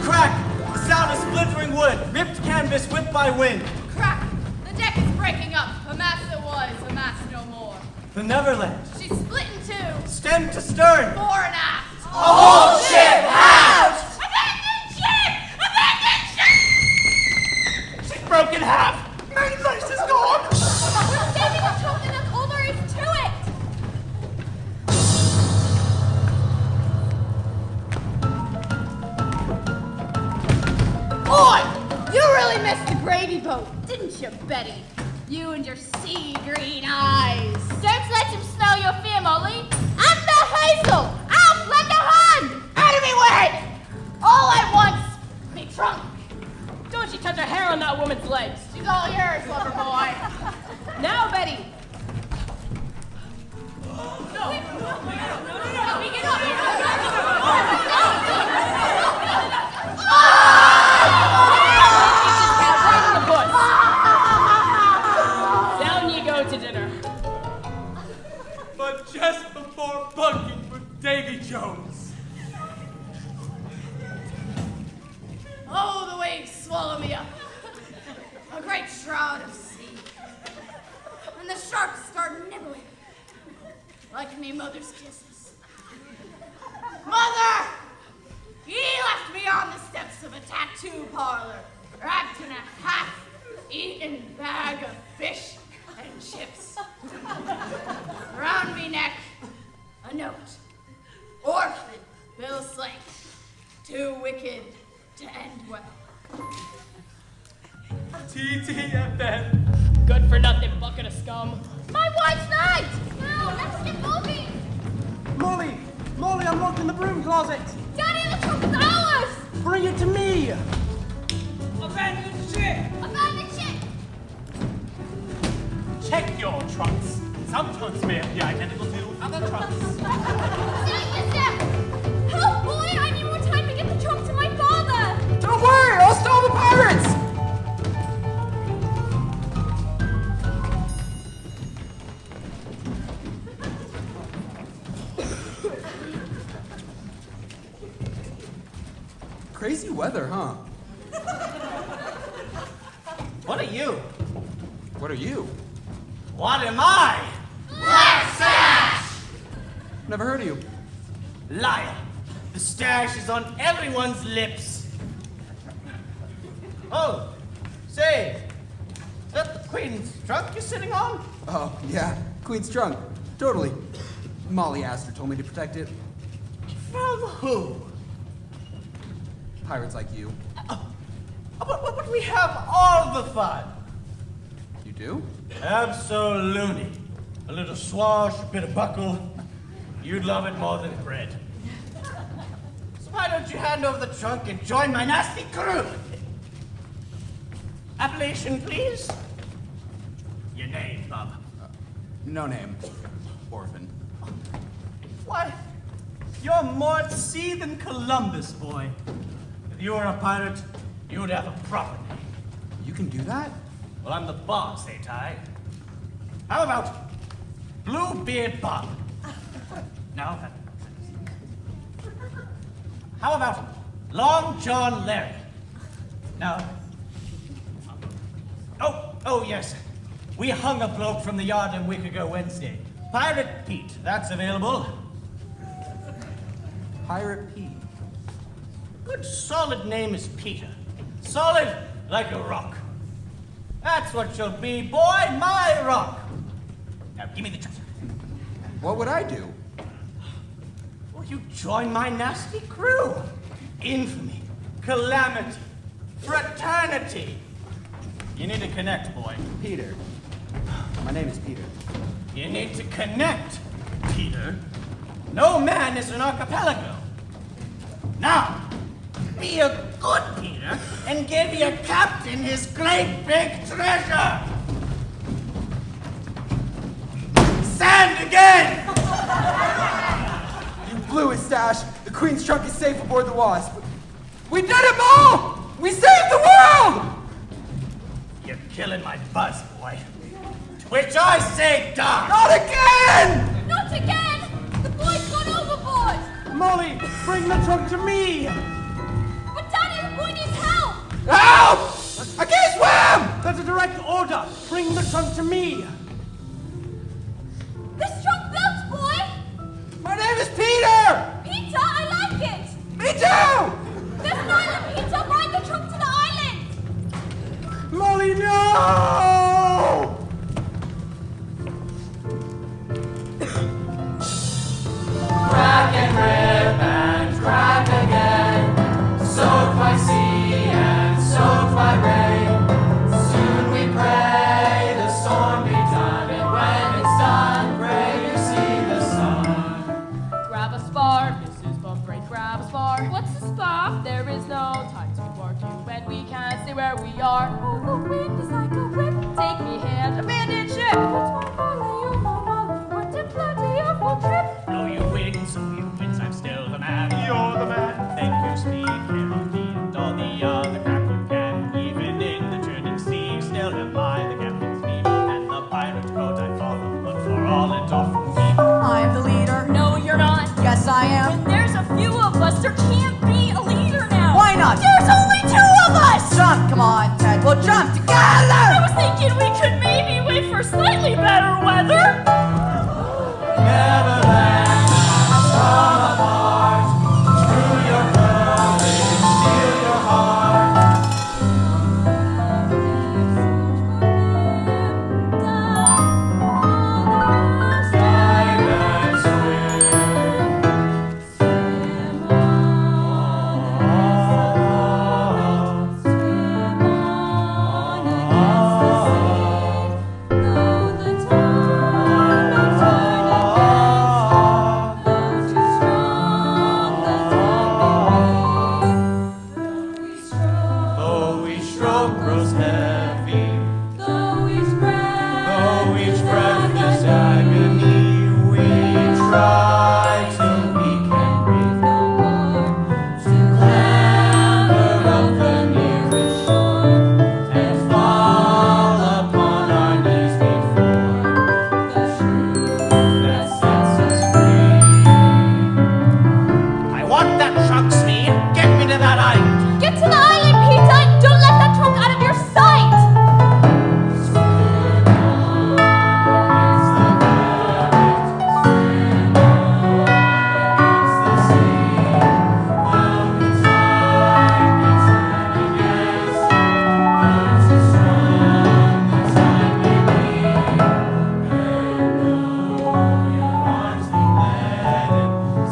Crack! The sound of splintering wood, ripped canvas whipped by wind. Crack! The deck is breaking up. A mast there was, a mast no more. The Neverland, She's split in two, stem to stern. fore and aft. A whole ship halved! Abandon ship! Abandon broken half! My place is gone! We're saving the trunk and that's all there is to it! Boy, you really missed the gravy boat, didn't you, Betty? You and your sea green eyes. Don't let him smell your fear, Molly. I'm the Hazel! I'll lend a hand! Out of me way! All I want's me trunk. Don't you touch a hair on that woman's legs. She's all yours, lover boy. Now, Betty. Down you go to dinner. But just before bunking with Davy Jones. Oh, the waves swallow me up. A great shroud of sea. And the sharks start nibbling. Like me mother's kisses. Mother! Ye left me on the steps of a tattoo parlor, wrapped in a half-eaten bag of fish and chips. Around me neck, a note. Orphan, Bill Slate. Too wicked to end well. TTFN. Good for nothing bucket of scum. My wife's night! Now, let's get moving! Molly! Molly, I'm locked in the broom closet! Daddy, the trunk is ours! Bring it to me! Abandoned ship! Abandoned ship! Check your trunks. Some trunks may be identical to other trunks. Save yourself! Help, boy! I need more time to get the trunk to my father! Don't worry, I'll stop the pirates! Crazy weather, huh? What are you? What are you? What am I? Black Sash! Never heard of you. Liar. The stash is on everyone's lips. Oh, say, is that the Queen's trunk you're sitting on? Oh, yeah. Queen's trunk. Totally. Molly Astor told me to protect it. From who? Pirates like you. But we have all the fun. You do? Absolutely. A little swash, a bit of buckle. You'd love it more than bread. So why don't you hand over the trunk and join my nasty crew? Appellation, please. Your name, Bob. No name. Orphan. Why, you're more at sea than Columbus, boy. If you were a pirate, you'd have a proper name. You can do that? Well, I'm the boss, ain't I? How about Bluebeard Bob? No? How about Long John Larry? No? Oh, yes. We hung a bloke from the yard a week ago Wednesday. Pirate Pete, that's available. Pirate Pete. Good solid name is Peter. Solid like a rock. That's what you'll be, boy, my rock. Now, give me the treasure. What would I do? Well, you join my nasty crew. Infamy, calamity, fraternity. You need to connect, boy. Peter. My name is Peter. You need to connect, Peter. No man is an archipelago. Now, be a good Peter and give your captain his great big treasure. Sand again! You blew his stash. The Queen's trunk is safe aboard the Wasp. We did it, Mom! We saved the world! You're killing my buzz, boy. To which I say, die! Not again! Not again! The boy's gone overboard! Molly, bring the trunk to me! But Daddy, the boy needs help! Help! I can't swim! That's a direct order. Bring the trunk to me. This trunk floats, boy! My name is Peter! Peter, I like it! Me too! There's an island, Peter! Ride the trunk to the island! Molly, where we are. Oh, the wind is like a whip. Take me hand, abandoned ship. It's my Molly, oh my Molly, what a bloody awful trip. Oh, you wins, I'm still the man. You're the man. Thank you, speed, carry me, and all the other crap you can. Even in the churning sea, still am I the captain's beam. And the pirate coat I follow, but for all it's all from me. I'm the leader. No, you're not. Yes, I am. When there's a few of us, there can't be a leader now. Why not? There's only 2 of us! Jump, come on, Ted. We'll jump I together! was thinking we could maybe wait for slightly better weather. Neverland has come apart. Screw your courage, steal your heart. Dive and Though each stroke grows heavy, though each breath is agony, we try till we can breathe no more, to clamber up the nearest shore and fall upon our knees before the truth that sets us free. I want that trunk, Smee. Get me to that island. Get to the island, Peter! Don't let that trunk out of your sight!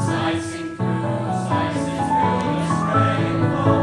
Slicing through, slicing through this rainbow.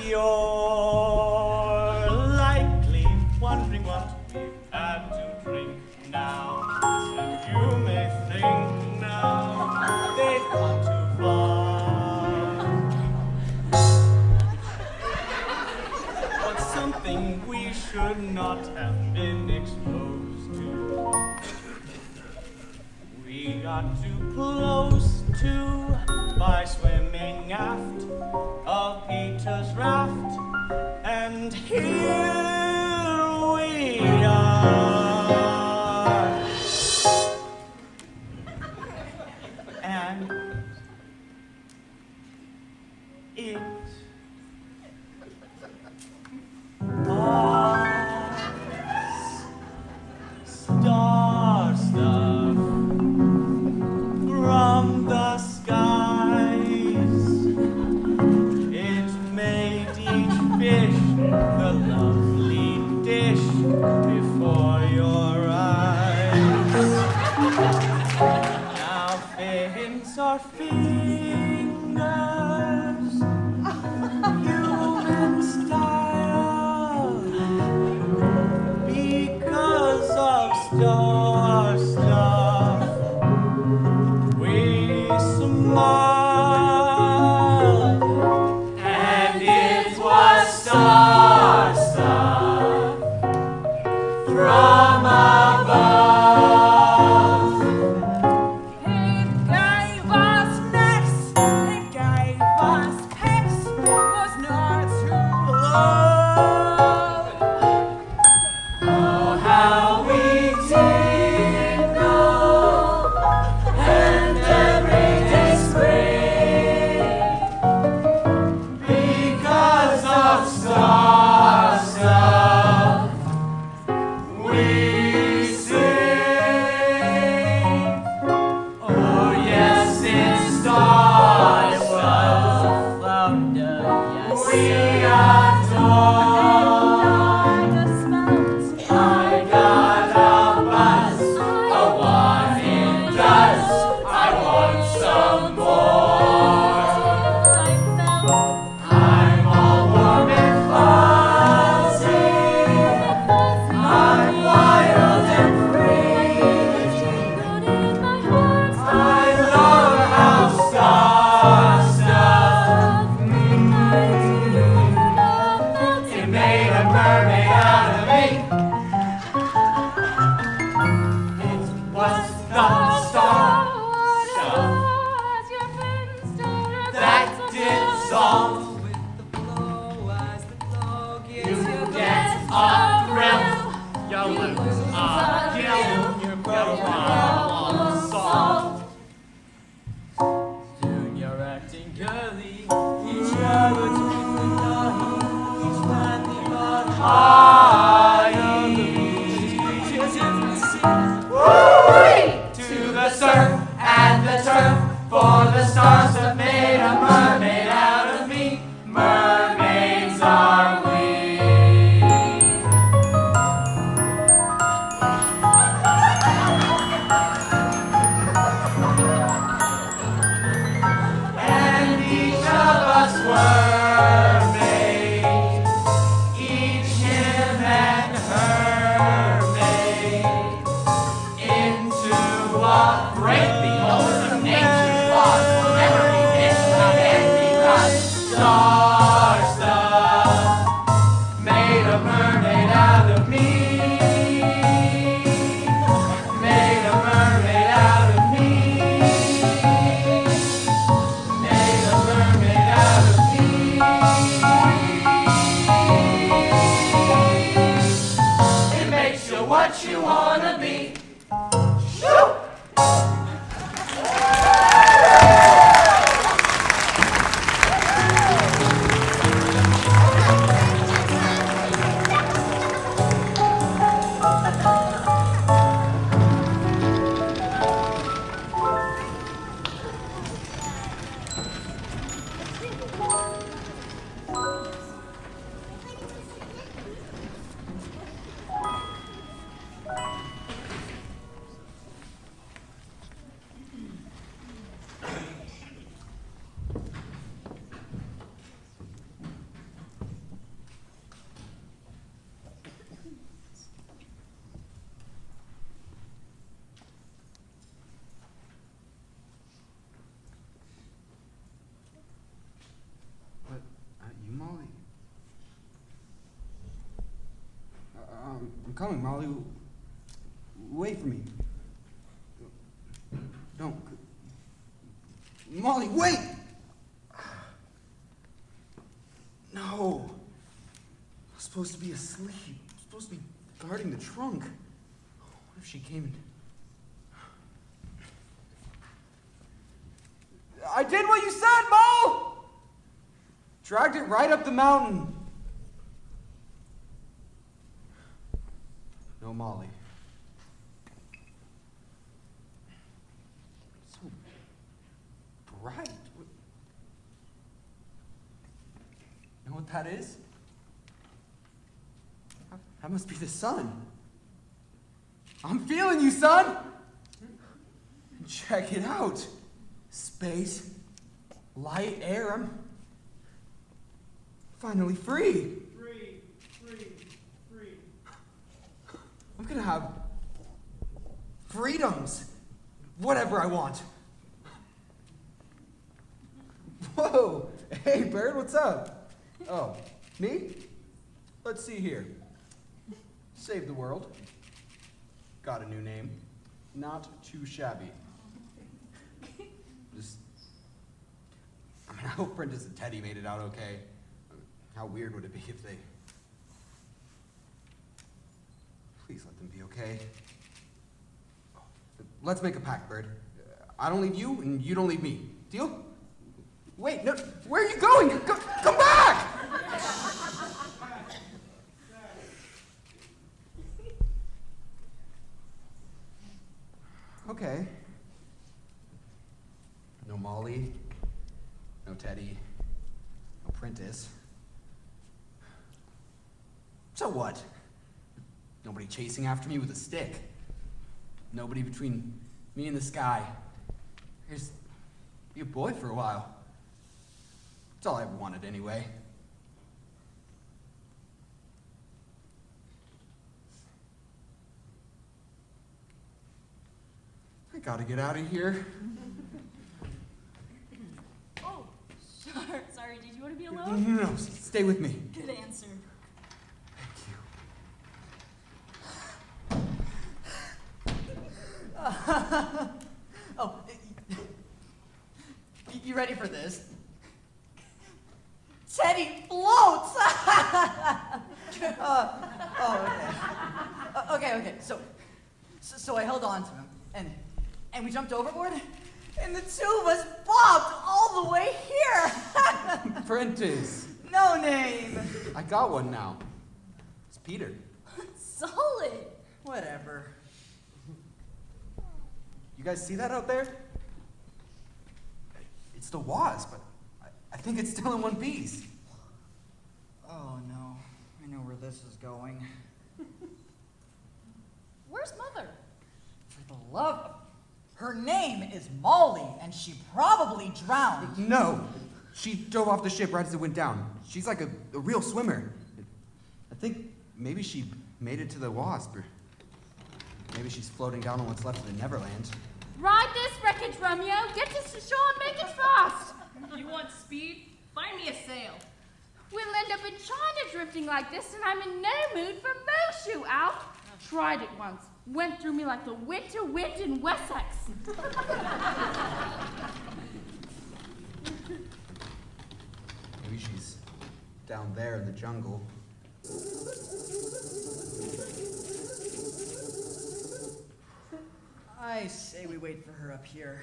You're likely wondering what we've had to drink now. And you may think now they've gone too far. But something we should not have been exposed to. We got too close to by swimming aft of Peter's raft, and here we are. And it star stuff from the skies. fingers, human style, because of star stuff, we smiled, and it was star stuff from above. It gave us nests, it gave us pets, was not too long. Oh, how we tingle, and every day spring, because of star stuff, we sing. Oh yes, it's star stuff. We adore. I got a buzz, a one it does. I want some more. I'm all warm and fuzzy. I'm wild and free. I love how star stuff it made a mermaid out of me. It was the star stuff that dissolved. You get a thrill, you lose a kill, your problem solved. Soon you're acting girly, each hour to the night, each man the to the surf and the turf, for the stars have made a mermaid out of me. Mermaids are we. And each of us were made, each him and her made, into a great behold of nature's laws will never be missed out and because star stuff made a mermaid out of me. Made a mermaid out of me. Made a mermaid out of me. It makes you what you wanna be. Shoot! But, you, Molly? I'm coming, Molly. Wait for me. Don't. Molly, wait! No. I'm supposed to be asleep. I'm supposed to be guarding the trunk. What if she came and... I did what you said, Mo! Dragged it right up the mountain. No, Molly. So bright. You know what that is? That must be the sun. I'm feeling you, son! And check it out. Space, light, air. I'm finally free. Free. I'm gonna have freedoms. Whatever I want. Whoa! Hey, Bird, what's up? Oh, me? Let's see here. Save the world. Got a new name. Not too shabby. I hope Prentice and Teddy made it out okay. How weird would it be if they... Please let them be okay. Let's make a pact, Bird. I don't leave you, and you don't leave me. Deal? Wait, no, where are you going? Come back! Okay. No Molly, no Teddy, no Prentice. So what? Nobody chasing after me with a stick. Nobody between me and the sky. Here's be a boy for a while. That's all I ever wanted anyway. I gotta get out of here. Oh, sure. Sorry, did you want to be alone? No, stay with me. Good answer. Oh, you ready for this? Teddy floats! Okay. So I held on to him, and we jumped overboard, and the two of us bobbed all the way here. Prentice. No name. I got one now. It's Peter. Solid. Whatever. You guys see that out there? It's the wasp, but I think it's still in one piece. Oh no, I know where this is going. Where's Mother? For the love of... Her name is Molly, and she probably drowned. No, she dove off the ship right as it went down. She's like a real swimmer. I think maybe she made it to the wasp, or maybe she's floating down on what's left of the Neverland. Ride this wreckage, Romeo. Get us to shore and make it fast. You want speed? Find me a sail. We'll end up in China drifting like this, and I'm in no mood for Moshu out. Tried it once. Went through me like the winter wind in Wessex. Maybe she's down there in the jungle. I say we wait for her up here.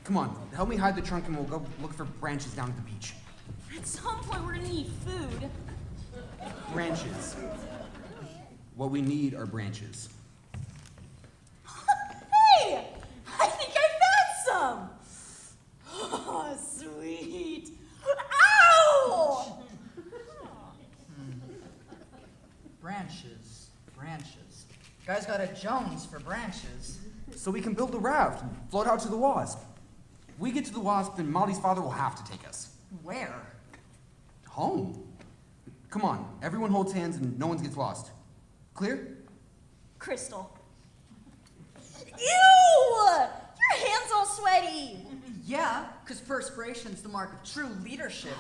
Come on, help me hide the trunk and we'll go look for branches down at the beach. At some point, we're gonna need food. Branches. What we need are branches. Hey! I think I found some! Oh, sweet. Ow! Branches. Guys got a Jones for branches. So we can build a raft and float out to the wasp. If we get to the wasp, then Molly's father will have to take us. Where? Home. Come on, everyone holds hands and no one gets lost. Clear? Crystal. Ew! Your hands all sweaty. Yeah, because perspiration's the mark of true leadership.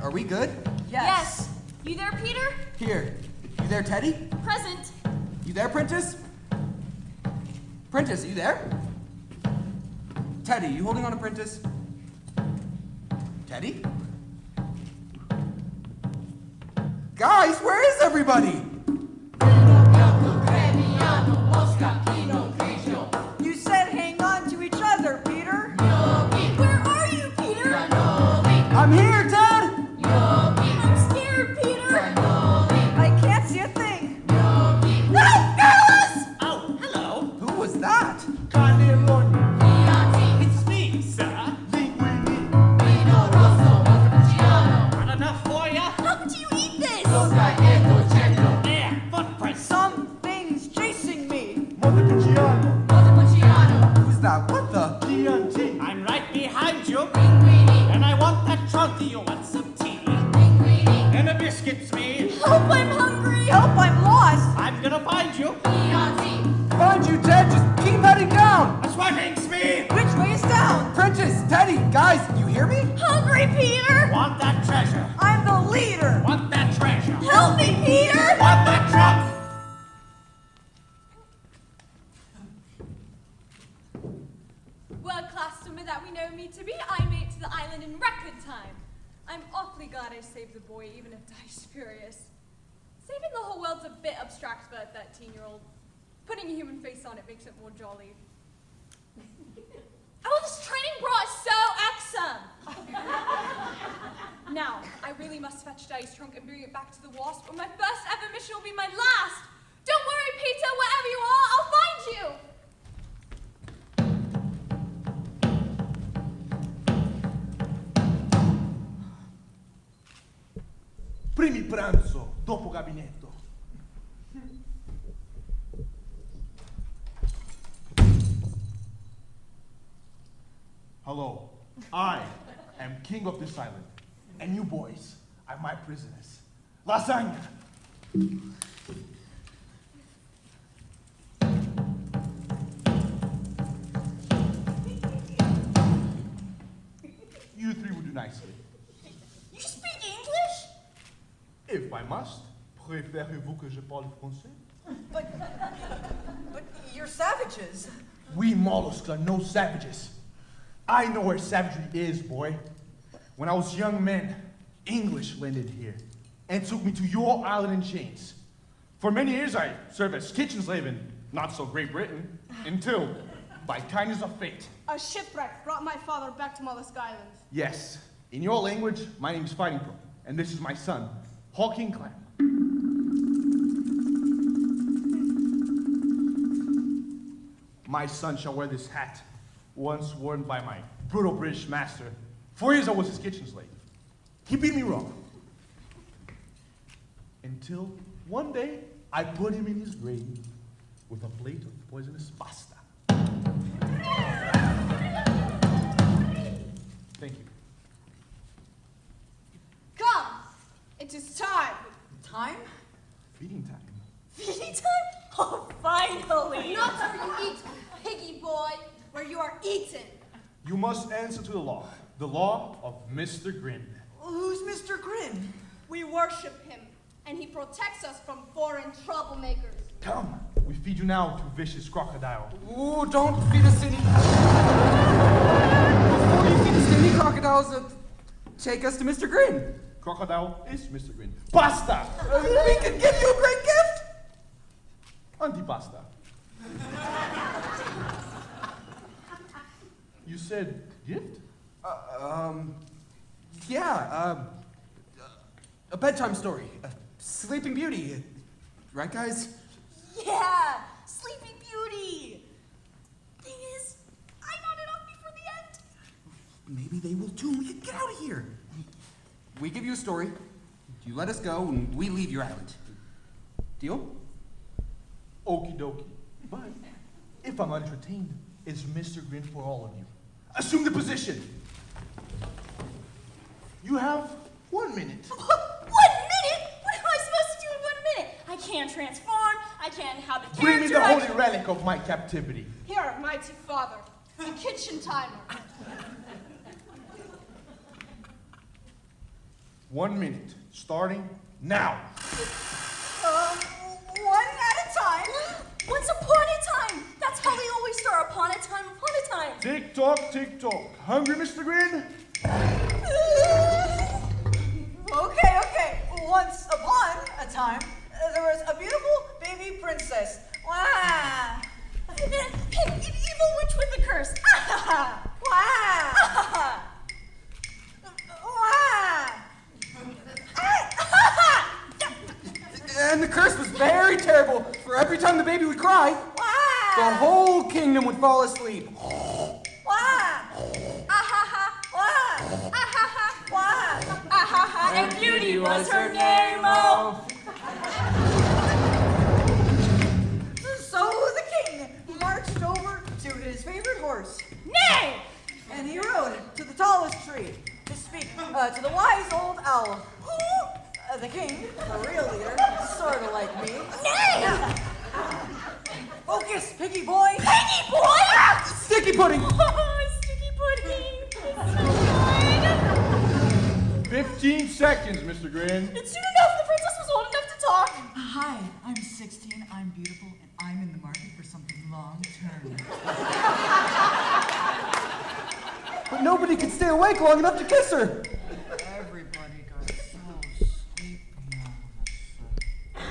Are we good? Yes. You there, Peter? Here. You there, Teddy? Present. You there, Prentice? Prentice, are you there? Teddy, you holding on to Prentice? Teddy? Guys, where is everybody? You said hang on to each other, Peter. Where are you, Peter? I'm here, Ted! I'm scared, Peter. I can't see a thing. No, girls! Oh, hello. Who was that? It's me, sir. Not enough for ya? How could you eat this? There, footprints. Something's chasing me. Who's that? Hope I'm hungry. Help, I'm lost. I'm gonna find you. Find you, Ted. Just keep heading down. That's what thinks me. Which way is down? Prentice, Teddy, guys, you hear me? Hungry, Peter. Want that treasure? I'm the leader. Want that treasure? Help me, Peter. Want that trunk? Well, customer that we know me to be, I made it to the island in record time. I'm awfully glad I saved the boy, even if Dice furious. Saving the whole world's a bit abstract for a 13-year-old. Putting a human face on it makes it more jolly. Oh, this training bra is so awesome! Now, I really must fetch Daddy's trunk and bring it back to the Wasp, or my first ever mission will be my last! Don't worry, Peter, wherever you are, I'll find you! Primi pranzo, dopo gabinetto. Hello, I am king of this island, and you boys are my prisoners. Lasagna! You three will do nicely. You speak English? If I must, préférez-vous que je parle français? But you're savages. We mollusks are no savages. I know where savagery is, boy. When I was a young man, English landed here and took me to your island in chains. For many years, I served as kitchen slave in not so Great Britain, until, by kindness of fate, A shipwreck brought my father back to Mollusk Island. yes, in your language, my name is Fighting Pro, and this is my son, Hawking Clam. My son shall wear this hat, once worn by my brutal British master. 4 years I was his kitchen slave. He beat me wrong. Until one day, I put him in his grave with a plate of poisonous pasta. Thank you. Come! It is time. Time? Feeding time. Feeding time? Oh, finally. Not where you eat, piggy boy, where you are eaten. You must answer to the law of Mr. Grin. Who's Mr. Grin? We worship him, and he protects us from foreign troublemakers. Come, we feed you now to vicious crocodile. Ooh, don't feed us any. Before you feed us to any crocodiles, take us to Mr. Grin. Crocodile is Mr. Grin. Pasta! We can give you a great gift! Antipasta. You said gift? Yeah, a bedtime story. Sleeping Beauty. Right, guys? Yeah, Sleeping Beauty. Thing is, I nodded off before the end. Maybe they will too. We can get out of here. We give you a story, you let us go, and we leave your island. Deal? Okie dokie. But if I'm entertained, it's Mr. Grin for all of you. Assume the position. You have 1 minute. 1 minute? What am I supposed to do in 1 minute? I can't transform. I can't have the Bring me character. the I holy can't- relic of my captivity. Here, mighty father, the kitchen timer. 1 minute, starting now. One at a time. Once upon a time. That's how we always start. Upon a time, upon a time. Tick tock, tick tock. Hungry, Mr. Grin? Okay. Once upon a time, there was a beautiful baby princess. Wow. And then an evil witch with a curse. Wow. Wow. And the curse was very terrible, for every time the baby would cry, the whole kingdom would fall asleep. And Beauty was her name. Oh. So the king marched over to his favorite horse. Nay! And he rode to the tallest tree to speak to the wise old owl. Who? The king, the real leader, sort of like me. Nay! Focus, piggy boy! Piggy boy! Sticky pudding! Oh, sticky pudding! It's so good! 15 seconds, Mr. Green. It's soon enough. The princess was old enough to talk. Hi, I'm 16, I'm beautiful, and I'm in the market for something long-term. But nobody could stay awake long enough to kiss her. Everybody got so sleepy all of a sudden.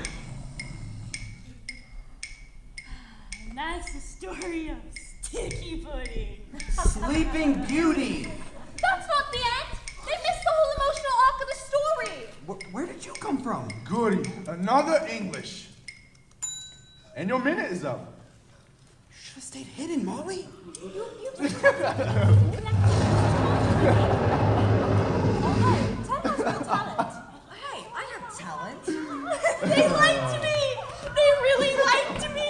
And that's the story of sticky pudding. Sleeping Beauty. That's not the end. They missed the whole emotional arc of the story. Where did you come from? Goody, another English. And your minute is up. Should have stayed hidden, Molly. Ted has no talent. Hey, I have talent. They liked me. They really liked me.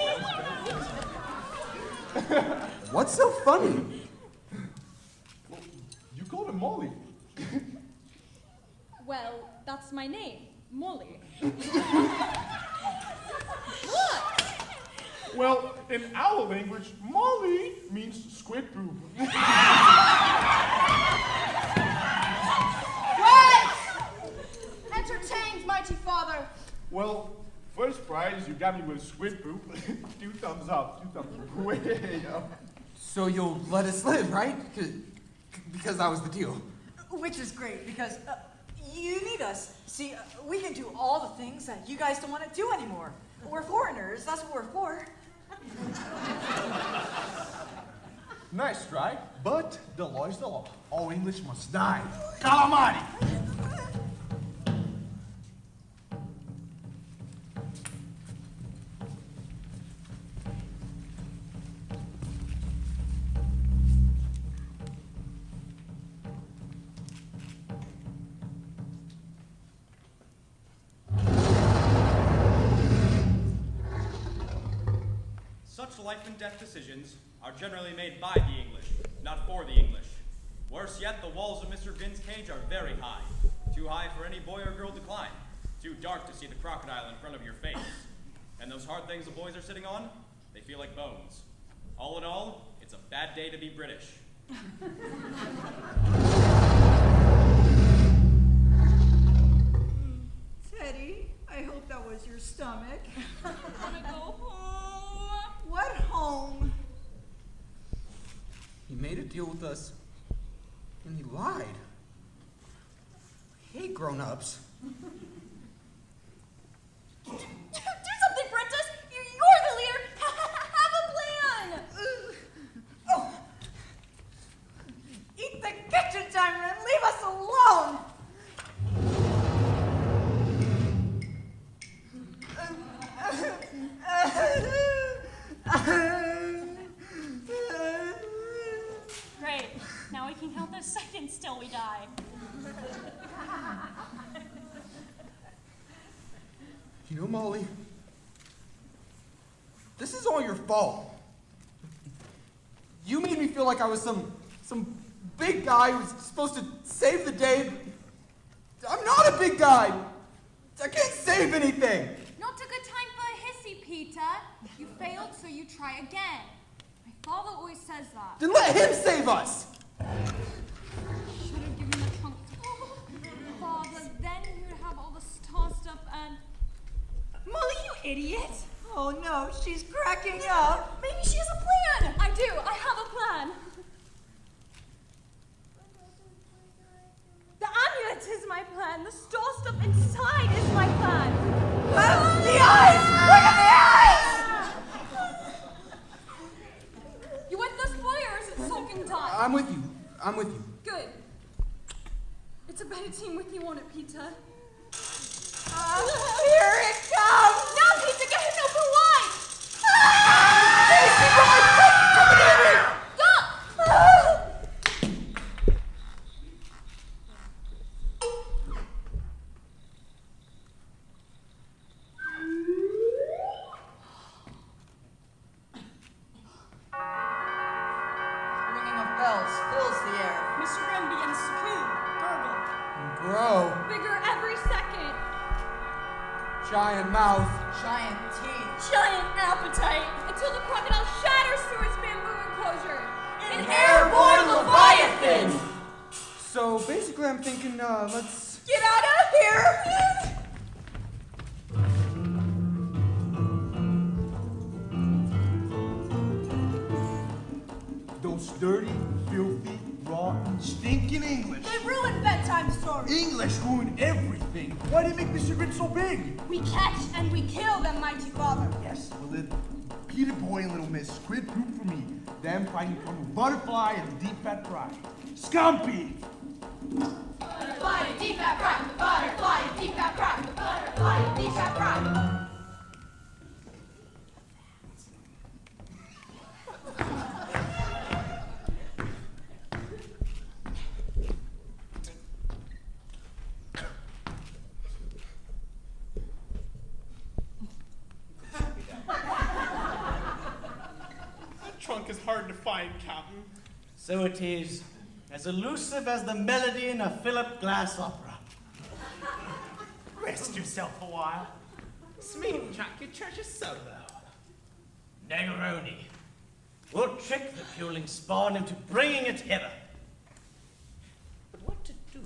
What's so funny? You called him Molly. Well, that's my name, Molly. Well, in our language, Molly means squid poop. Right! Entertained, mighty father. Well, first prize, you got me with squid poop. 2 thumbs up, 2 thumbs way up. So you'll let us live, right? Because that was the deal. Which is great, because you need us. See, we can do all the things that you guys don't want to do anymore. We're foreigners, that's what we're for. Nice try, but the law is the law. All English must die. Calamari! Such life and death decisions are generally made by the English, not for the English. Worse yet, the walls of Mr. Vin's cage are very high. Too high for any boy or girl to climb. Too dark to see the crocodile in front of your face. And those hard things the boys are sitting on, they feel like bones. All in all, it's a bad day to be British. Teddy, I hope that was your stomach. I wanna go home. What home? He made a deal with us, and he lied. I hate grown-ups. Do something, princess. You're the leader. Have a plan. Oh. Eat the kitchen timer and leave us alone. Great. Now we can count those seconds till we die. You know, Molly, this is all your fault. You made me feel like I was some big guy who's supposed to save the day. I'm not a big guy. I can't save anything. Not a good time for a hissy, Peter. You failed, so you try again. My father always says that. Then let him save us. Should have given the trunk to Father, then he would have all the star stuff and... Molly, you idiot. Oh no, she's cracking up. Maybe she has a plan. I do. I have a plan. The amulet is my plan. The star stuff inside is my plan. The eyes! Look at the eyes! You with us, boy, or is it sulking time? I'm with you. I'm with you. Good. It's a better team with you on it, Peter. Here it comes! Now, Peter, get him over wide! Stop! Giant mouth. Giant teeth. Giant appetite. Until the crocodile shatters through its bamboo enclosure. An airborne leviathan! So basically I'm thinking, let's... Get out of here! Those dirty, filthy, raw, stinking English. They ruined bedtime stories. English ruined everything. Why did they make Mr. Grin so big? We catch and we kill them, mighty father. Yes, well, Peter Boy and Little Miss Squid poop for me. Them fighting from a butterfly and deep fat fry. Scumpy! Butterfly and deep fat fry. Butterfly and deep fat fry. Butterfly and deep fat fry. Trunk is hard to find, Captain. So it is. As elusive as the melody in a Philip Glass opera. Rest yourself a while. Smee, track your treasure solo. Negroni. We'll trick the puling spawn into bringing it hither. But what to do?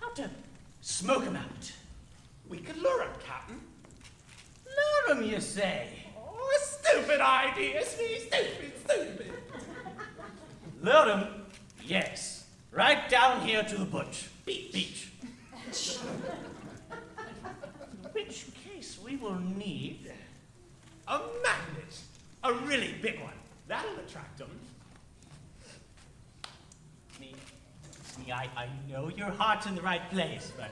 How to smoke him out? We could lure him, Captain. Lure him, you say? Oh, a stupid idea, Smee. Stupid. Lure him? Yes. Right down here to the beach. In which case we will need a magnet. A really big one. That'll attract him. Me, I know your heart's in the right place, but...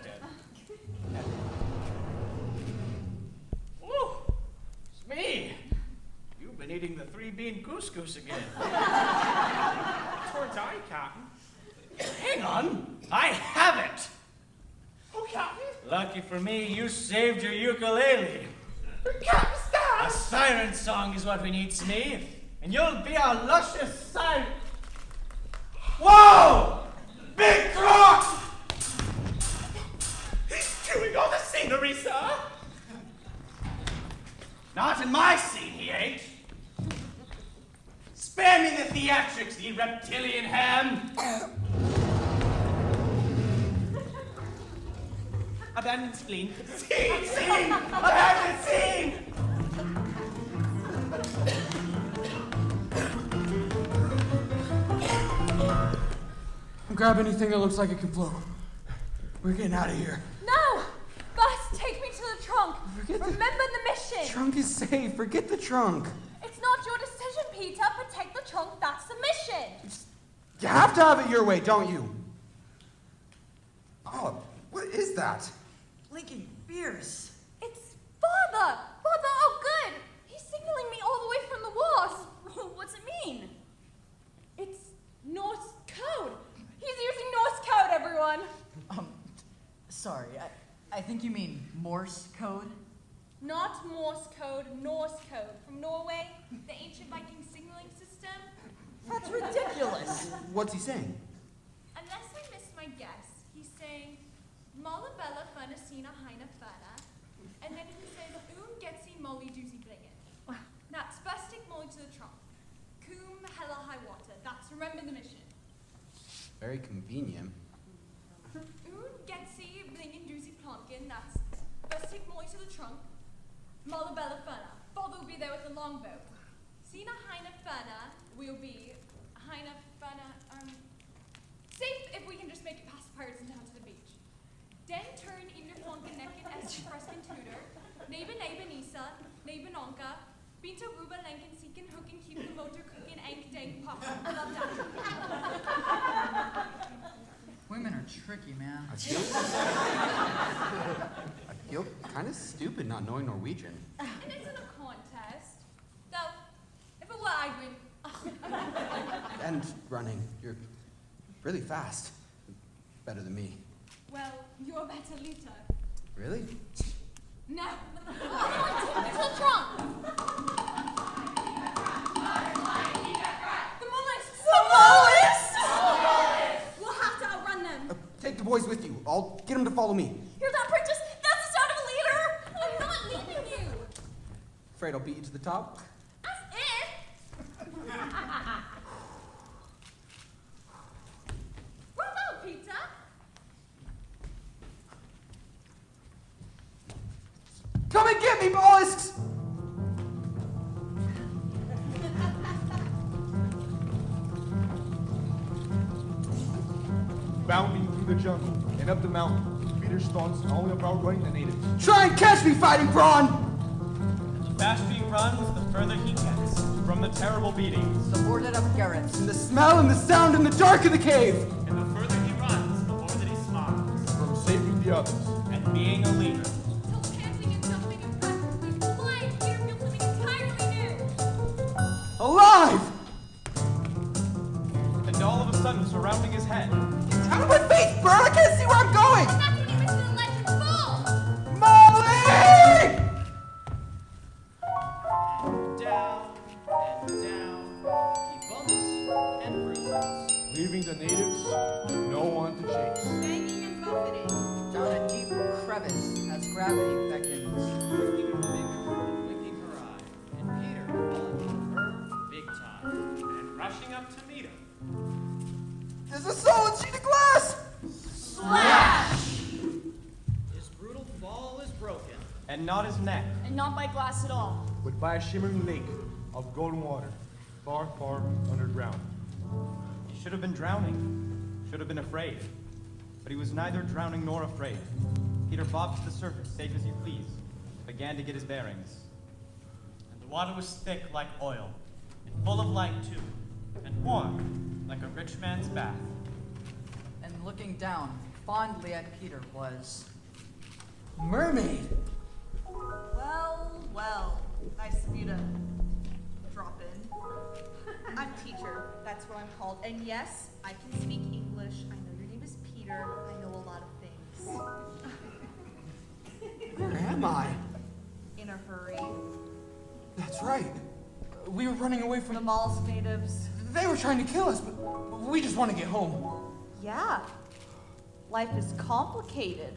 Ooh, it's me. You've been eating the 3-bean couscous again. Towards I, Captain. Hang on, I have it. Oh, Captain. Lucky for me, you saved your ukulele. Captain, stop! A siren song is what we need, Smee. And you'll be our luscious siren. Whoa! Big croc! He's chewing all the scenery, sir. Not in my scene, he ain't. Spare me the theatrics, ye reptilian ham. Abandoned spleen. Scene! Abandoned scene! Grab anything that looks like it can float. We're getting out of here. No! Bus, take me to the trunk. Remember the mission. Trunk is safe. Forget the trunk. It's not your decision, Peter. Protect the trunk. That's the mission. You have to have it your way, don't you? Oh, what is that? Blinking fierce. It's Father! Father, oh good! He's signaling me all the way from the walls. What's it mean? It's Norse code. He's using Norse code, everyone. Sorry, I think you mean Morse code? Not Morse code, Norse code. From Norway, the ancient Viking signaling system. That's ridiculous. What's he saying? Unless I missed my guess, he's saying, Malabella fana sina heina fana, and then he says, getsi molly doozy bringen. That's first take molly to the trunk. Coom hella high water. That's remember the mission. Very convenient. Getsi bringen doozy plonkin. That's first take molly to the trunk. Malabella fana. Father will be there with the longboat. Sina heina fana will be heina fana, safe if we can just make it past the pirates and down to the beach. Den turn in your flunken naked as freshman tutor. Neighbor Nisa, neighbor Nonka. Binta Ruba Lenkin seeking hook and keep the motor cooking ank dang pop. Love that. Women are tricky, man. I feel kind of stupid not knowing Norwegian. It isn't a contest. Though, if it were, I'd win. And running. You're really fast. Better than me. Well, you're a better looter. Really? No. It's the trunk. The mollusks. The mollusks! We'll have to outrun them. Take the boys with you. I'll get them to follow me. Hear that, Princess? That's the sound of a leader. Afraid I'll beat you to the top? As if! Bravo, Peter! Come and get me, mollusks! Bounding through the jungle and up the mountain, Peter stunts only about running the natives. Try and catch me, fighting brawn! The faster he runs, the further he gets from the terrible beatings. The boarded up garrets. And the smell and the sound in the dark of the cave. And the further he runs, the more that he smiles. From saving the others. And being a leader. Till chanting and jumping and practicing flying, Peter feels something entirely new. Alive! And all of a sudden, surrounding his head. Out of my face, Bert! I can't see where I'm going! And that's when he went to the legend full! Molly! Down and down, he bumps and bruises. Leaving the natives, no one to chase. Banging and buffeting. Down a deep crevice as gravity beckons. Looking her finger and blinking her eye. And Peter falling for her big time. And rushing up to meet him. There's a solid sheet of glass! Splash! His brutal fall is broken. And not his neck. And not by glass at all. But by a shimmering lake of golden water, far, far underground. He should have been drowning. Should have been afraid. But he was neither drowning nor afraid. Peter bobbed to the surface, safe as you please. Began to get his bearings. And the water was thick like oil, and full of light too, and warm like a rich man's bath. And looking down fondly at Peter was... Mermaid! Well, well. Nice of you to drop in. I'm teacher. That's what I'm called. And yes, I can speak English. I know your name is Peter. I know a lot of things. Where am I? In a hurry. That's right. We were running away from The mall's natives. They were trying to kill us, but we just want to get home. Yeah. Life is complicated.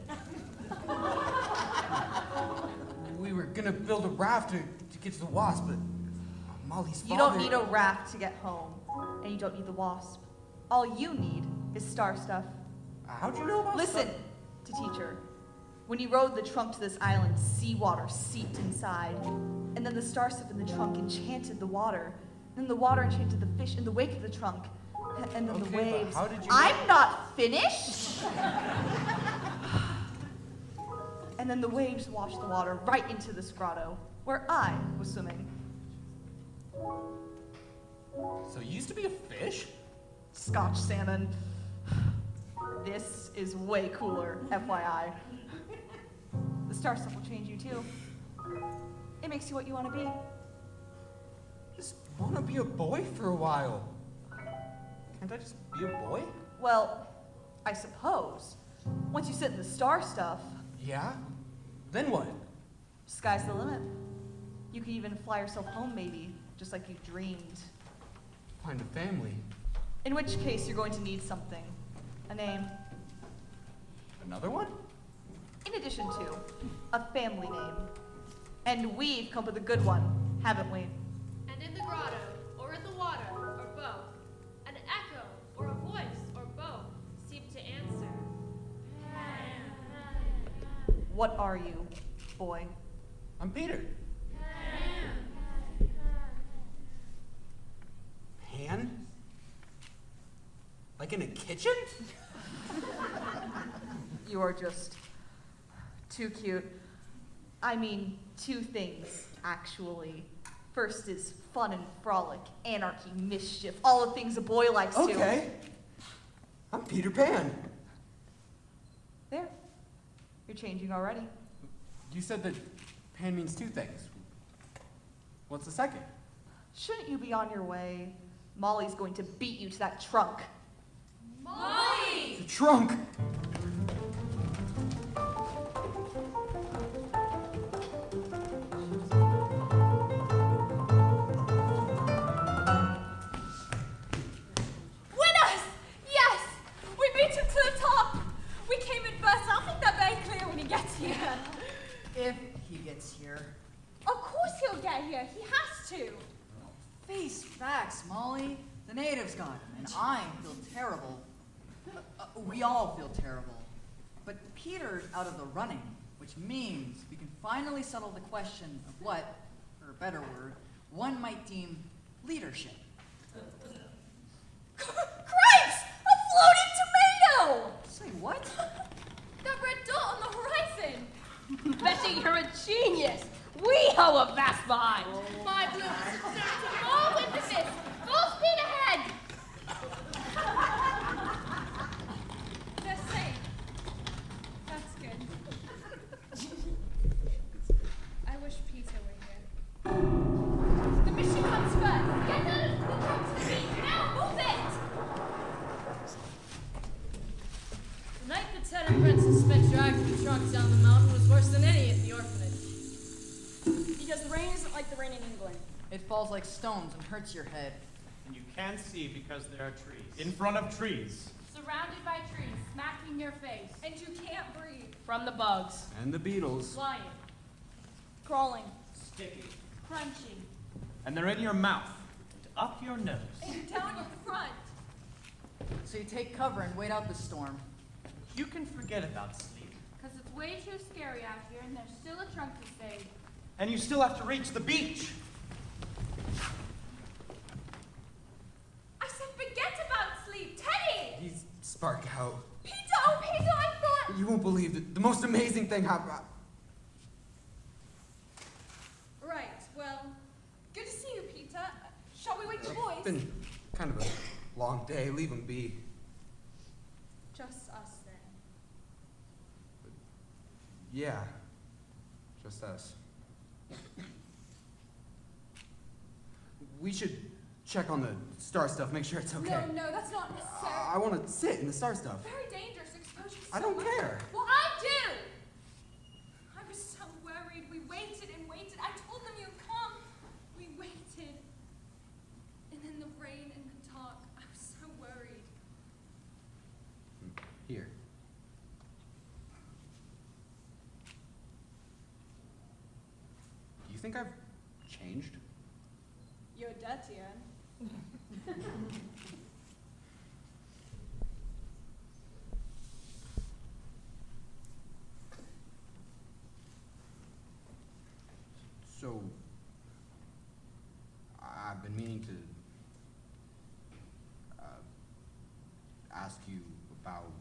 We were gonna build a raft to get to the wasp, but Molly's father... You don't need a raft to get home, and you don't need the wasp. All you need is star stuff. How'd you know about Listen stuff? to teacher. When you rode the trunk to this island, seawater seeped inside. And then the star stuff in the trunk enchanted the water. Then the water enchanted the fish in the wake of the trunk. And then the Okay, but waves. how did you I'm not finished! And then the waves washed the water right into this grotto, where I was swimming. So you used to be a fish? Scotch salmon. This is way cooler, FYI. The star stuff will change you too. It makes you what you want to be. Just want to be a boy for a while. Can't I just be a boy? Well, I suppose. Once you sit in the star stuff, Yeah? Then what? sky's the limit. You could even fly yourself home, maybe, just like you dreamed. Find a family. In which case, you're going to need something. A name. Another one? In addition to a family name. And we've come up with a good one, haven't we? And in the grotto, or in the water, or both, an echo, or a voice, or both, seemed to answer. What are you, boy? I'm Peter. Pan? Like in a kitchen? You are just too cute. I mean, two things, actually. First is fun and frolic, anarchy, mischief, all the things a boy likes to. Okay. I'm Peter Pan. There. You're changing already. You said that pan means two things. What's the second? Shouldn't you be on your way? Molly's going to beat you to that trunk. Molly! The trunk! Winners! Yes! We beat him to the top! We came in first. I'll make that very clear when he gets here. If he gets here. Of course! course he'll get here. He has to. Face facts, Molly. The natives got him, and I feel terrible. We all feel terrible. But Peter's out of the running, which means we can finally settle the question of what, for a better word, one might deem leadership. Cripes! A floating tomato! Say what? That red dot on the horizon. Betty, you're a genius. We hoe a vast behind. My blue is more wind than this. Full speed ahead. They're safe. That's good. I wish Peter were here. The mission comes first. Get the truck to the beach. Now move it. The night the Ted and Princess spent dragging the trunks down the mountain was worse than any at the orphanage. Because the rain isn't like the rain in England. It falls like stones and hurts your head. And you can't see because there are trees. In front of trees. Surrounded by trees, smacking your face. And you can't breathe. From the bugs. And the Beatles. Flying. Crawling. Sticky. Crunchy. And they're in your mouth. And up your nose. And down your front. So you take cover and wait out the storm. You can forget about sleep. Because it's way too scary out here and there's still a trunk to save. And you still have to reach the beach. I said forget about sleep. Teddy! He's spark out. Peter! Oh, Peter, I thought... You won't believe it. The most amazing thing happened. Right, well, good to see you, Peter. Shall we wake the boys? It's been kind of a long day. Leave him be. Just us then. Yeah. Just us. We should check on the star stuff, make sure it's okay. No, that's not necessary. I want to sit in the star stuff. Very dangerous exposure. I don't care. Well, I do. I was so worried. We waited and waited. I told them you'd come. We waited. And then the rain and the dark. I was so worried. Here. Do you think I've changed? You're dirtier. So, I've been meaning to ask you about,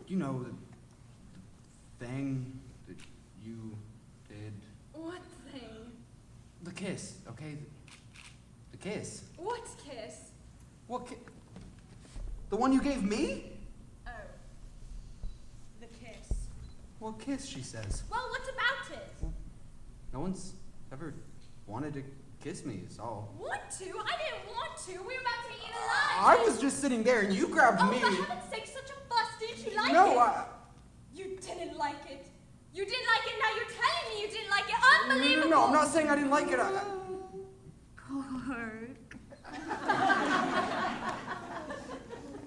you know, the thing that you did. What thing? The kiss, okay? The kiss. What kiss? What kiss? The one you gave me? Oh. The kiss. What kiss, she says. Well, what about it? No one's ever wanted to kiss me, is all. Want to? I didn't want to. We were about to be eaten alive. I was just sitting there and you grabbed me. Oh, for heaven's sake, such a fuss. Didn't you like it? No, You didn't like it. You didn't like it. Now you're telling me you didn't like it. Unbelievable. No, I'm not saying I didn't like it. God.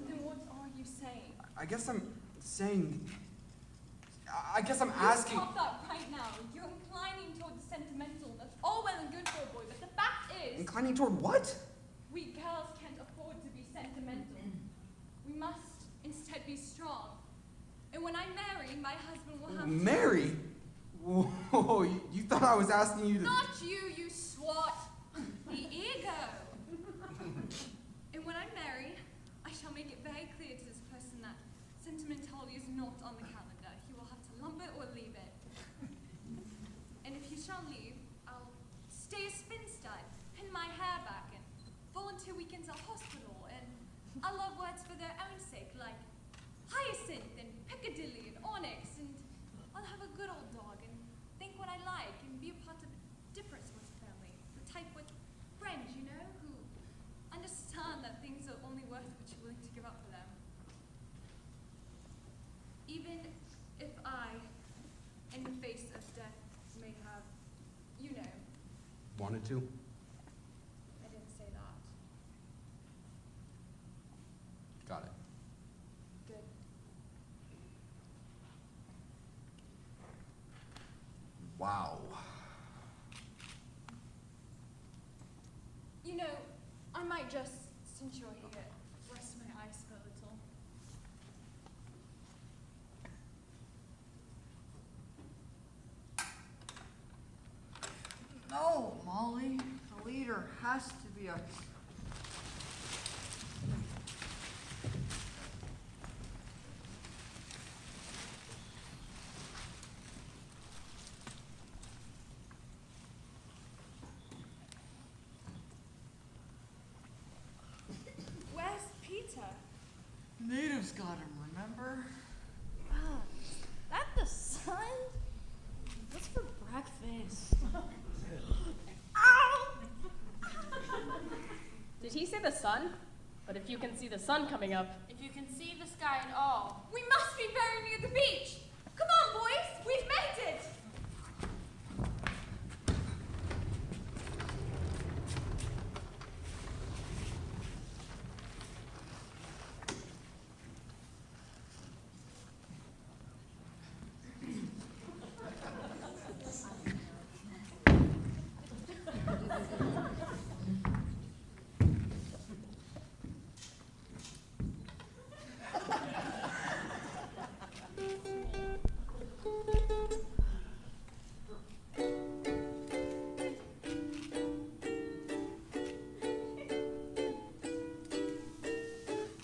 Then what are you saying? I guess I'm saying. I guess I'm asking. Stop that right now. You're inclining toward the sentimental. That's all well and good for a boy, but the fact is, Inclining toward what? we girls can't afford to be sentimental. We must instead be strong. And when I marry, my husband will have Mary? Whoa, you thought I was asking you to. Not you, you swat. The ego. And when I marry, I shall make it very clear to this person that sentimentality is not on the calendar. He will have to lump it or leave it. And if he shall leave, I'll stay a spinster, pin my hair back, and volunteer weekends at hospital, and I love words for their own sake, like hyacinth and Piccadilly and onyx, and I'll have a good old dog and think what I like and be a part of a different sort of family. The type with friends, you know, who understand that things are only worth what you're willing to give up for them. Even if I, in the face of death, may have, you know, Wanted to? I didn't say that. Got it. Good. Wow. You know, I might just, since you're here, Rest my eyes a little. No, Molly. The leader has to be a... where's Peter? Natives got him, remember? Ah, is that the sun? What's for breakfast? Ow! Did he say the sun? But if you can see the sun coming up. If you can see the sky at all. We must be very near the beach. Come on, boys. We've made it.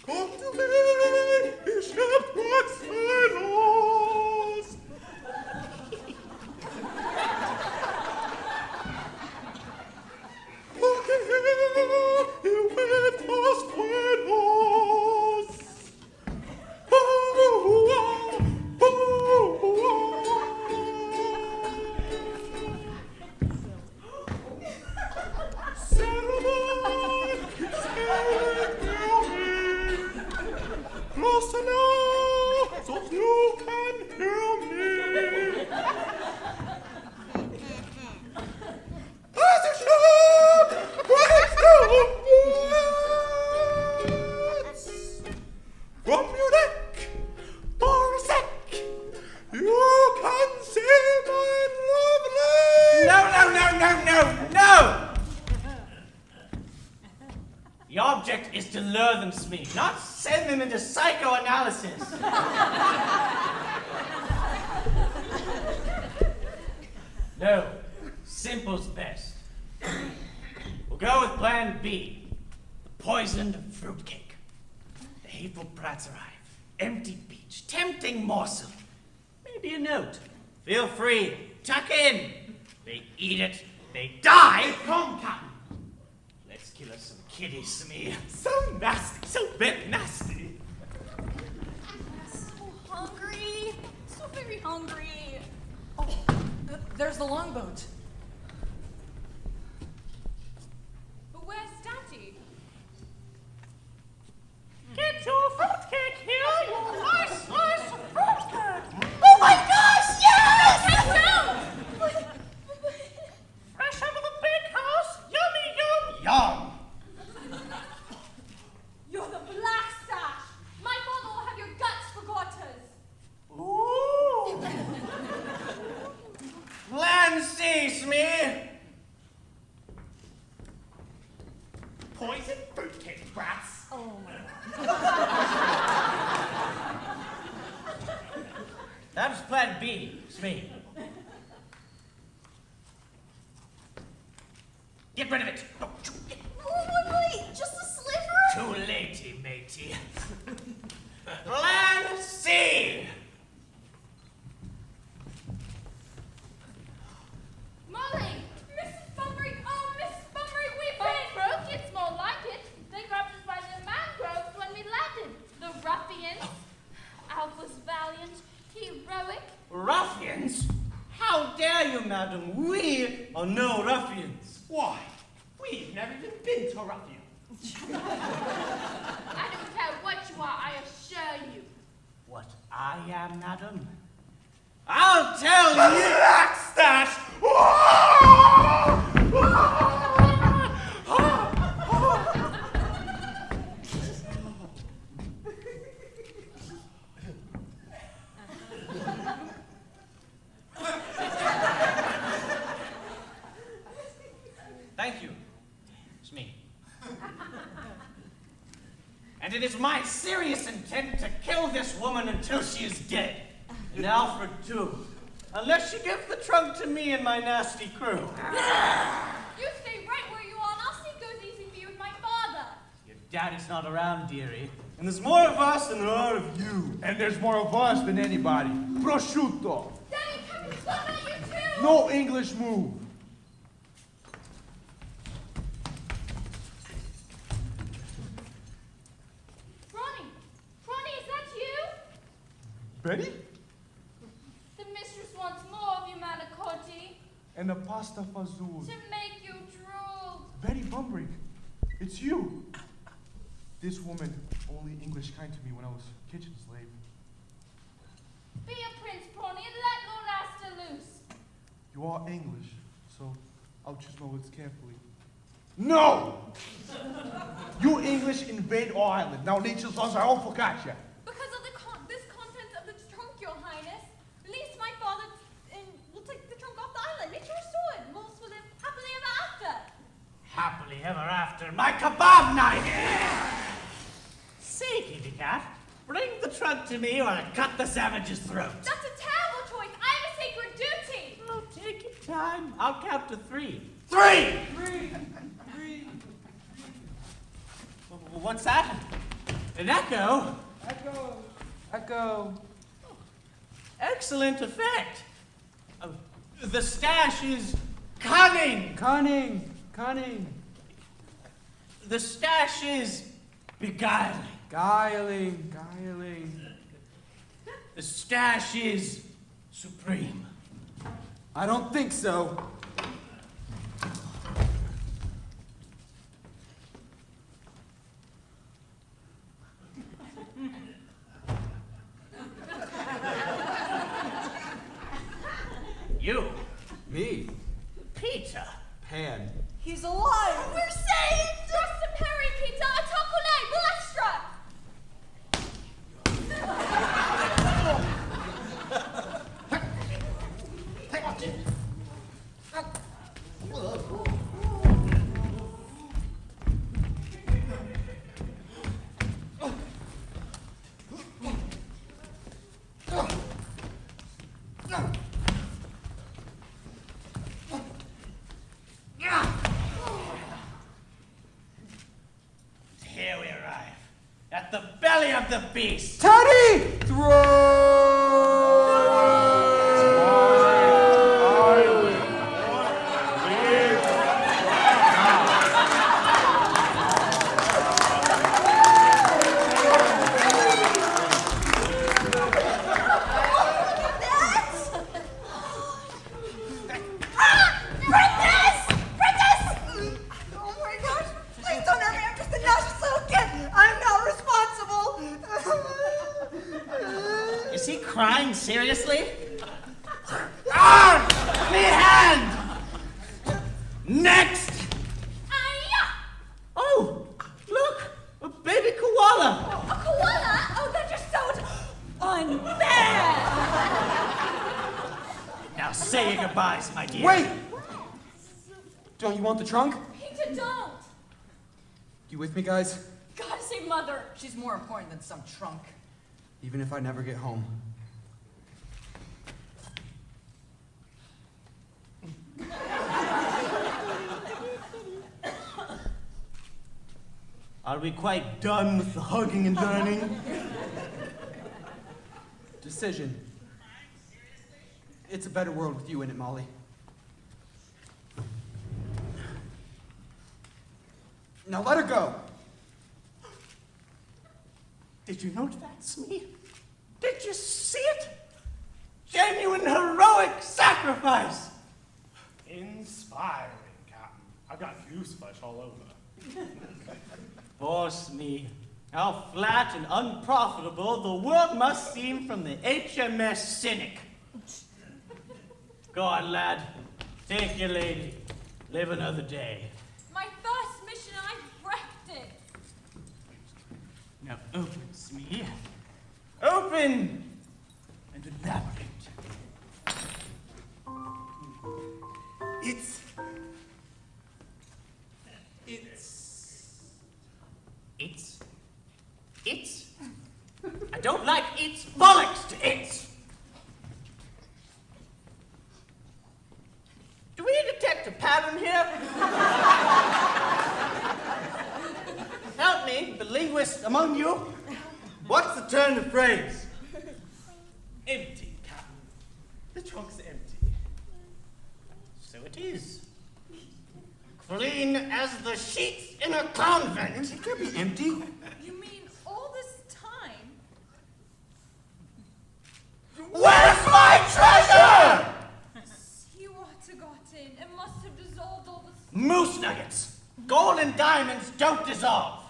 Come to me, shepherd sailors. Look here, you with us buenos. Oh, oh, Sailor, sailing near me. Close enough so you can hear me. As a ship breaks the woods, from your deck for a sec, you can see my lovely. No! The object is to lure them, Smee, not send them into psychoanalysis. No, simple's best. We'll go with plan B, the poisoned fruitcake. The hateful brats arrive, empty beach, tempting morsel. Maybe a note. Feel free, tuck in. They eat it, they die. Come, Captain. Let's kill us some kitties, Smee. So nasty, so very nasty. So hungry. So very hungry. Oh, there's the longboat. But where's Daddy? Get your fruitcake here, you nice slice of fruitcake. Oh my gosh, yes! Get down! Fresh out of the big house, yummy yum. Yum. You're the black sash. My mother will have your guts for quarters. Ooh. Plan C, Smee. Poison fruitcake, brats. Oh my That was plan B, Smee. Get rid of it. Oh, Wait, just a sliver? too latey, matey. Plan C. Molly! Mrs. Bunbury, oh, Mrs. Bunbury, we've Oh, been... broke, it's more like it. They grabbed us by the mangroves when we landed. The ruffians. Alpha's valiant, heroic. Ruffians? How dare you, madam? We are no ruffians. Why? We've never even been to Ruffian. I don't care what you are, I assure you. What I am, madam? I'll tell you. Blackstash! and it is my serious intent to kill this woman until she is dead. And Alfred, too. Unless you give the trunk to me and my nasty crew. You stay right where you are, and I'll see goes easy for you with my father. Your daddy's not around, dearie. And there's more of us than there are of you. And there's more of us than anybody. Prosciutto. Daddy, Captain Scott, not you too! No English move. Ronnie, is that you? Betty? The mistress wants more of you, Manicotti, And the pasta fazool. to make you drool. Betty Bumbrick, it's you. This woman only English kind to me when I was kitchen slave. Be a prince, Pony, and let no laster loose. You are English, so I'll choose my words carefully. No! You English invade our island. Now nature's laws are all focaccia. Because of this contents of the trunk, Your Highness. Release my father, and we'll take the trunk off the island. Make sure restored. Most will live happily ever after. Happily ever after. My kebab knife! Say, kitty cat, bring the trunk to me or I'll cut the savage's throat. That's a terrible choice. I have a sacred duty. Oh, take your time. I'll count to 3. 3! What's that? An echo? Echo. Excellent effect. The stash is cunning. Cunning. The stash is beguiling. Guiling. The stash is supreme. I don't think so. You. Me. Peter. Pan. He's alive! We're saved! Just a Perry, Peter. A Tacolay, Balestra. Here we arrive. At the belly of the beast. Teddy! Throw! Oh my gosh! Please don't hurt me. I'm just a nauseous little kid. I'm not responsible. Is he crying seriously? Ah! Me hand! Next! Oh, look! A baby koala! A koala? Oh, they're just so unfair. Now say your goodbyes, my dear. Wait! Don't you want the trunk? Peter, don't. You with me, guys? Gotta say, Mother. She's more important than some trunk. Even if I never get home. Are we quite done with the hugging and learning? Decision. It's a better world with you in it, Molly. Now let her go. Did you note that, Smee? Did you see it? Genuine heroic sacrifice! Inspiring, Captain. I've got goosebumps all over. Poor Smee. How flat and unprofitable the world must seem from the HMS Cynic. Go on, lad. Take your lady. Live another day. My first mission, I wrecked it. Now open, Smee. Open! And elaborate. don't like its bollocks to its. Do we detect a pattern here? Help me, the linguist among you. What's the turn of phrase? Empty, Captain. The trunk's empty. So it is. Clean as the sheets in a convent. It can't be empty. You mean all this time? Where's my treasure? Seawater got in and must have dissolved all the Moose nuggets. Gold and diamonds don't dissolve.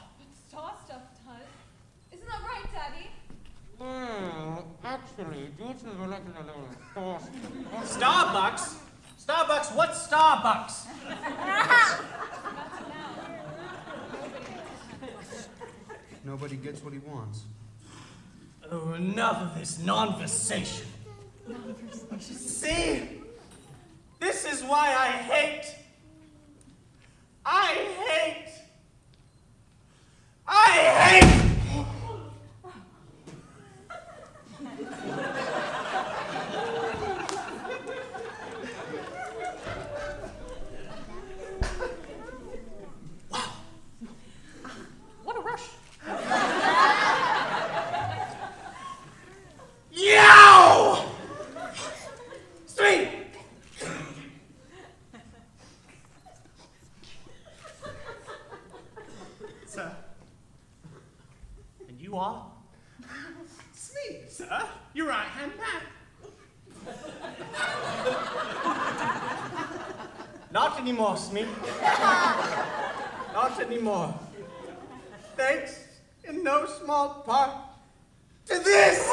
star stuff does. Isn't that right, Daddy? Actually, due to the molecular force. Starbucks? Starbucks? What's Starbucks? Nobody gets what he wants. Oh, enough of this non-versation. See? This is why I hate. What a rush. Yow! 3. Sir. And you are? It's me, sir. Your right-hand man. Not anymore, Smee. Not anymore. Thanks, in no small part, to this!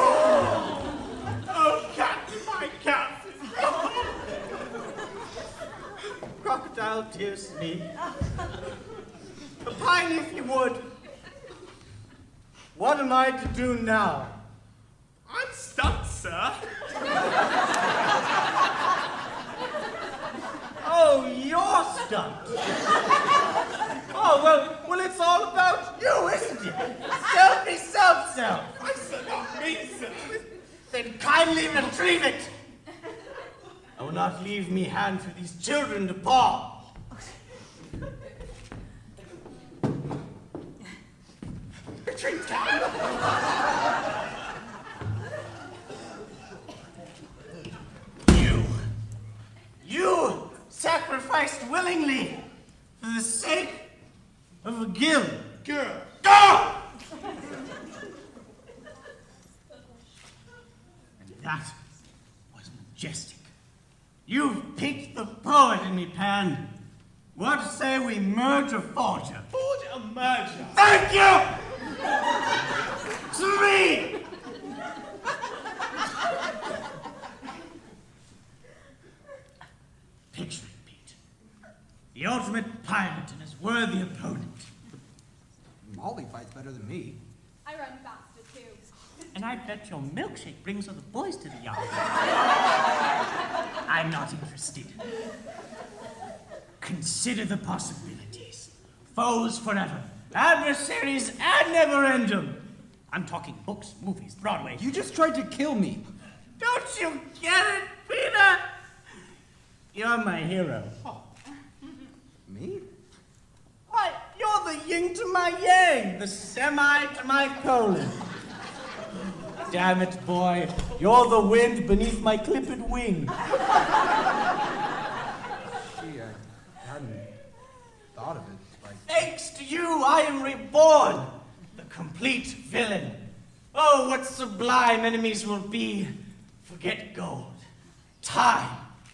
Oh, Captain, my Captain. Crocodile tears, Smee. Opine if you would. What am I to do now? I'm stumped, sir. Oh, you're stumped. Oh, well, it's all about you, isn't it? Selfie, self. I said not me, sir. Then kindly retrieve it. I will not leave me hand for these children to paw. Retreat, Captain. You sacrificed willingly for the sake of a guild. Girl. Go! And that was majestic. You've piqued the poet in me, Pan. What say we merge a forger? Forge a merger. Thank you! 3! Picture it, Pete. The ultimate pilot and his worthy opponent. Molly fights better than me. I run faster too. And I bet your milkshake brings other boys to the yard. I'm not interested. Consider the possibilities. Foes forever. Adversaries ad neverendum. I'm talking books, movies, Broadway. You just tried to kill me. Don't you get it, Peter? You're my hero. Oh. Me? Why, you're the yin to my yang, the semi to my colon. Damn it, boy. You're the wind beneath my clipped wing. Gee, I hadn't thought of it like... Thanks to you, I am reborn, the complete villain. Oh, what sublime enemies will be. Forget gold. Time.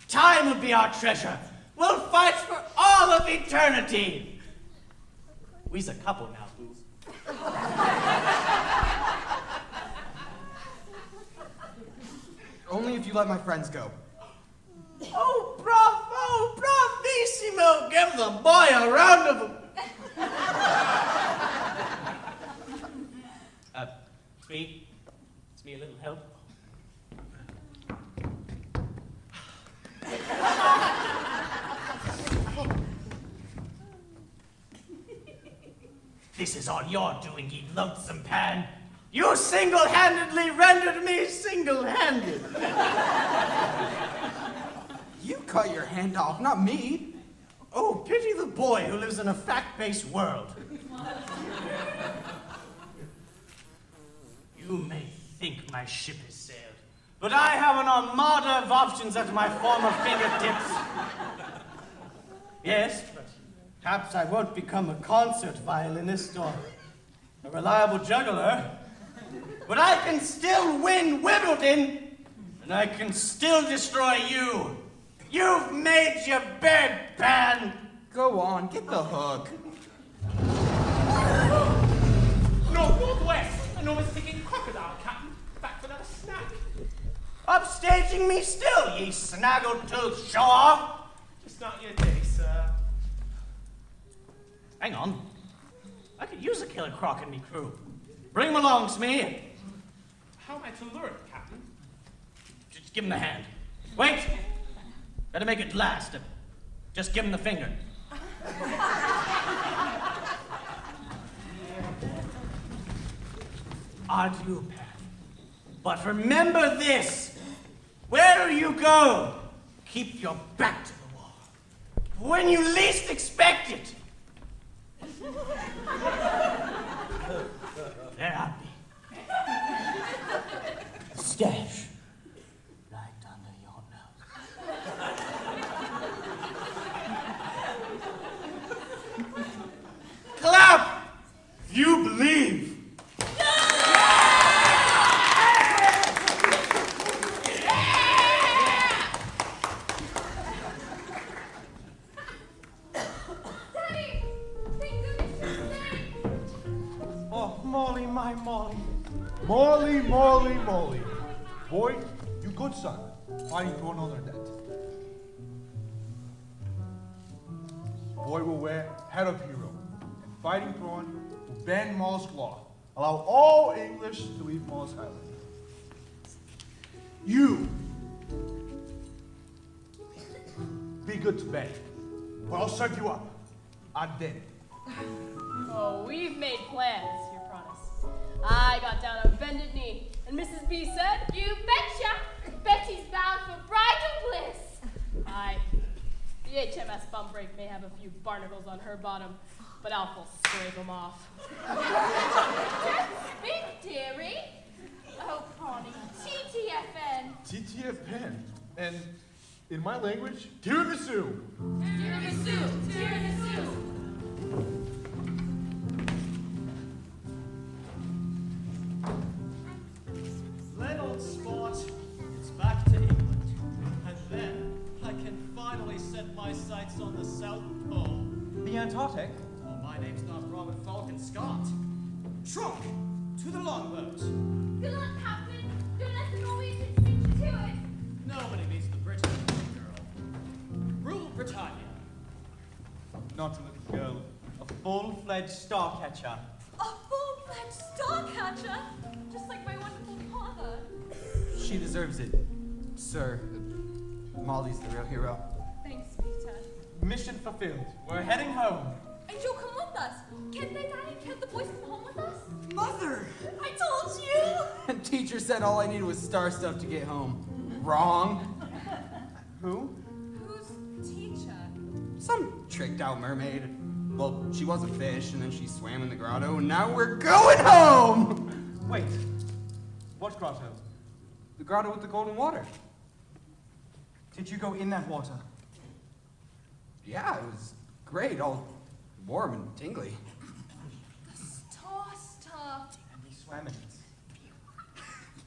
Time will be our treasure. We'll fight for all of eternity. We's a couple now, boo. Only if you let my friends go. Oh, bravo, bravissimo. Give the boy a round of Sweet. It's me a little help. This is all you're doing, ye lonesome Pan. You single-handedly rendered me single-handed. You cut your hand off, not me. Oh, pity the boy who lives in a fact-based world. You may think my ship has sailed, but I have an armada of options at my former fingertips. Yes, but perhaps I won't become a concert violinist or a reliable juggler, but I can still win Wimbledon, and I can still destroy you. You've made your bed, Pan. Go on, get the hook. Northwest, an oversticking crocodile, Captain. Back for another snack. Upstaging me still, ye snaggle-toothed show-off. Just not your day, sir. Hang on. I could use a killer croc in me crew. Bring him along, Smee. How am I to lure it, Captain? Just give him the hand. Wait! Better make it last. Just give him the finger. Adieu, Pat. But remember this. Wherever you go, keep your back to the wall. When you least expect it. There I'll be. Stash. Right under your nose. Clap! If you believe. Molly, my Molly. Molly, Molly, Molly. Boy, you good son. Fighting through another net. Boy will wear head of hero. And fighting prawn will bend mollusk law. Allow all English to leave Mollusk Island. You be good to Betty, or I'll serve you up. I'm dead. Oh, we've made plans, Your Promise. I got down on bended knee, and Mrs. B said, You betcha! Betty's bound for bridal bliss. Aye. The HMS bum break may have a few barnacles on her bottom, but Alf will scrape them off. Don't speak, dearie. Oh, Connie, TTFN. TTFN. And in my language, tiramisu. Tiramisu, tiramisu. Then, old sport, it's back to England. And then I can finally set my sights on the South Pole. The Antarctic? Oh, my name's not Robert Falcon Scott. Trunk to the longboat. Good luck, Captain. Don't let the Norwegians beat you to it. Nobody beats the British girl. Rule Britannia. Not a little girl. A full-fledged Starcatcher. A full-fledged Starcatcher? Just like my wonderful father. She deserves it, sir. Molly's the real hero. Thanks, Peter. Mission fulfilled. We're heading home. And you'll come with us. Can't they, Daddy? Can't the boys come home with us? Mother! I told you! And teacher said all I needed was star stuff to get home. Wrong. Who? Who's teacher? Some tricked out mermaid. Well, she was a fish, and then she swam in the grotto, and now we're going home! Wait. What grotto? The grotto with the golden water. Did you go in that water? Yeah, it was great, all warm and tingly. The star stuff. And we swam in it.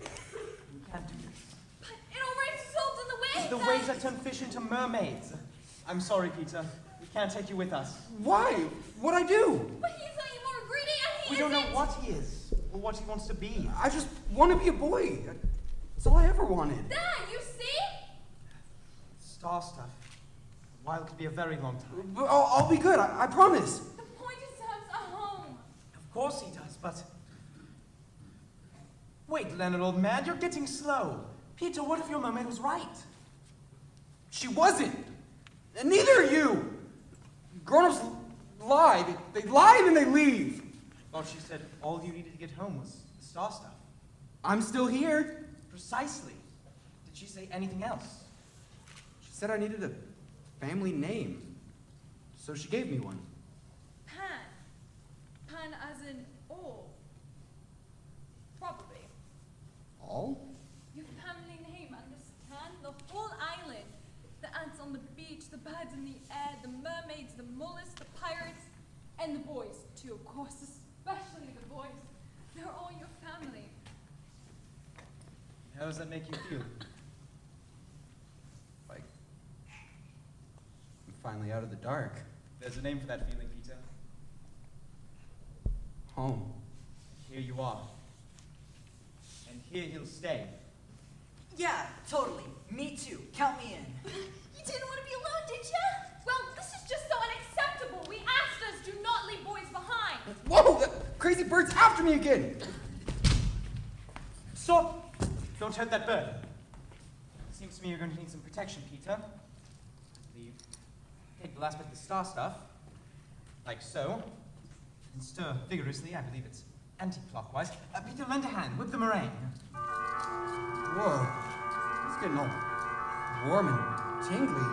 You can't do this. But it already dissolved in the waves. The waves that turn fish into mermaids. I'm sorry, Peter. We can't take you with us. Why? What'd I do? But he's not any more greedy and he We don't know isn't. what he is, or what he wants to be. I just want to be a boy. That's all I ever wanted. Dad, you see? Star stuff. A while could be a very long time. But I'll be good, I promise. The point is to have us a home. Of course he does, but... Wait, Leonard, old man, you're getting slow. Peter, what if your mermaid was right? She wasn't. And neither are you. Grown-ups lie. They lie and then they leave. Well, she said all you needed to get home was Star stuff. I'm still here. Precisely. Did she say anything else? She said I needed a family name. So she gave me one. Pan. Pan as in all. Probably. All? Your family name, understand? The whole island. The ants on the beach, the birds in the air, the mermaids, the mollusks, the pirates, and the boys, too, of course, especially the boys. They're all your family. How does that make you feel? Like, I'm finally out of the dark. There's a name for that feeling, Peter. Home. Here you are. And here he'll stay. Yeah, totally. Me too. Count me in. You didn't want to be alone, did you? Well, this is just so unacceptable. We asked us, do not leave boys behind. Whoa! That crazy bird's after me again! Stop! Don't hurt that bird. Seems to me you're going to need some protection, Peter. Leave. Take the last bit of the star stuff, like so, and stir vigorously. I believe it's anti-clockwise. Peter, lend a hand. Whip the meringue. Whoa. It's getting all warm and tingly.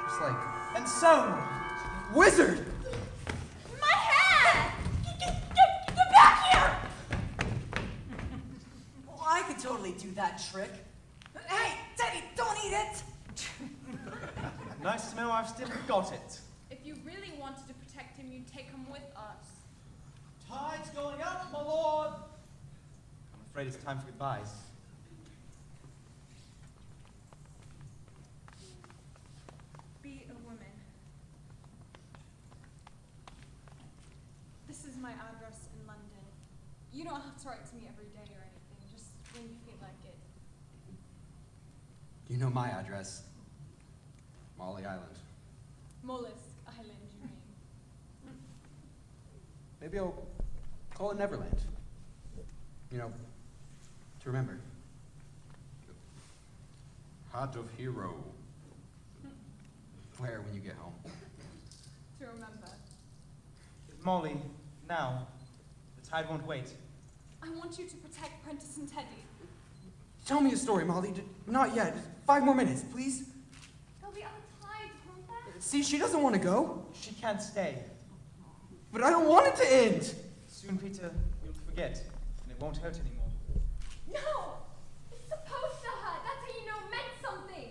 Just like... And so... Wizard! My hair! Get back here! Well, I could totally do that trick. Hey, Teddy, don't eat it! Nice to know I've still got it. If you really wanted to protect him, you'd take him with us. Tide's going up, my lord! I'm afraid it's time for goodbyes. Be a woman. This is my address in London. You don't have to write to me every day or anything, just when you feel like it. You know my address. Molly Island. Mollusk Island, you mean? Maybe I'll call it Neverland. You know, to remember. Heart of Hero. Where when you get home? To remember. Molly, now. The tide won't wait. I want you to protect Prentice and Teddy. Tell me a story, Molly. Not yet. 5 more minutes, please. There'll be other tides, won't there? See, she doesn't want to go. She can't stay. But I don't want it to end. Soon, Peter, you'll forget, and it won't hurt anymore. No! It's supposed to hurt. That's how you know it meant something.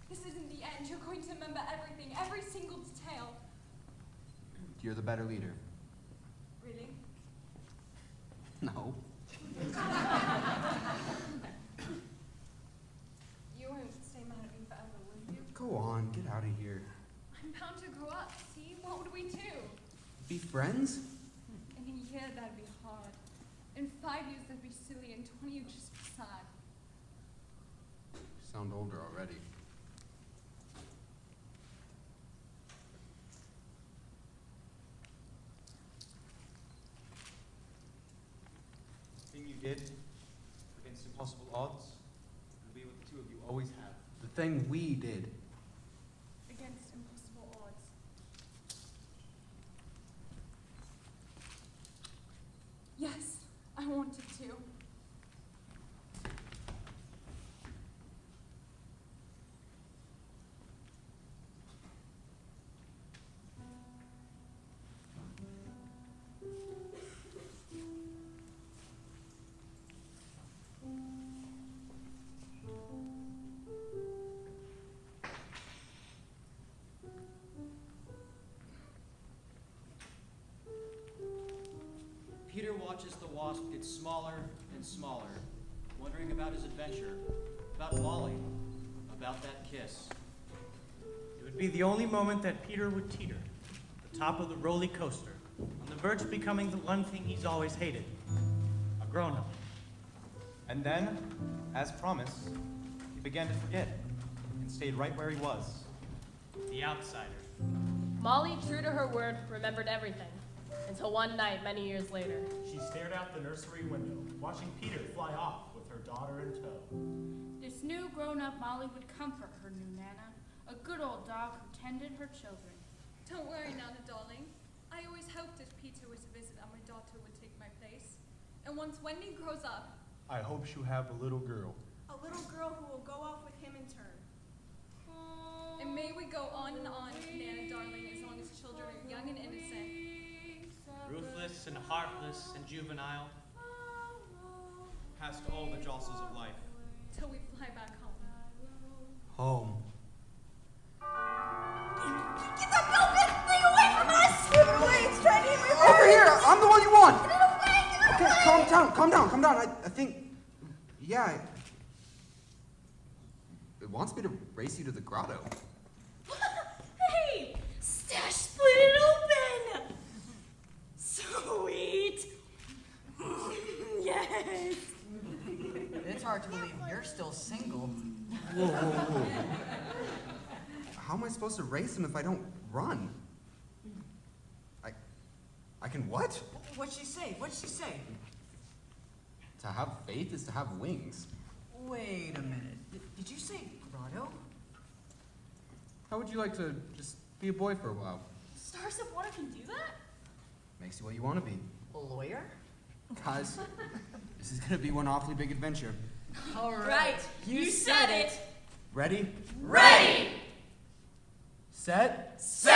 This isn't the end. You're going to remember everything, every single detail. You're the better leader. Really? No. You won't stay mad at me forever, will you? Go on, get out of here. I'm bound to grow up. See? What would we do? Be friends? In a year, that'd be hard. In 5 years, that'd be silly. In 20, you'd just be sad. You sound older already. The thing you did against impossible odds will be what the two of you always have. The thing we did. Against impossible odds. Yes, I wanted to. Peter watches the wasp get smaller and smaller, wondering about his adventure, about Molly, about that kiss. It would be the only moment that Peter would teeter, the top of the roller coaster, on the verge of becoming the one thing he's always hated, a grown-up. And then, as promised, he began to forget and stayed right where he was, the outsider. Molly, true to her word, remembered everything. Until one night, many years later. She stared out the nursery window, watching Peter fly off with her daughter in tow. This new grown-up Molly would comfort her new Nana, a good old dog who tended her children. Don't worry, Nana, darling. I always hoped if Peter was to visit that my daughter would take my place. And once Wendy grows up, I hope she'll have a little girl. A little girl who will go off with him in turn. and may we go on and on, Nana darling, as long as children are young and innocent. Ruthless and heartless and juvenile. Past all the jostles of life. Till we fly back home. Home. Get that velvet thing away from us! Give it away, it's trying to eat my Over here! I'm the one you want! Get it away! Get it Okay, away! calm down. I think, yeah, it wants me to race you to the grotto. Hey! Stash split it open! Sweet! Yes! It's hard to believe you're still single. Whoa. How am I supposed to race him if I don't run? I can what? What'd she say? To have faith is to have wings. Wait a minute. Did you say grotto? How would you like to just be a boy for a while? Stars of Water can do that? Makes you what you want to be. A lawyer? Guys, this is gonna be one awfully big adventure. All Right, you said it! Ready? Ready! Set? Set!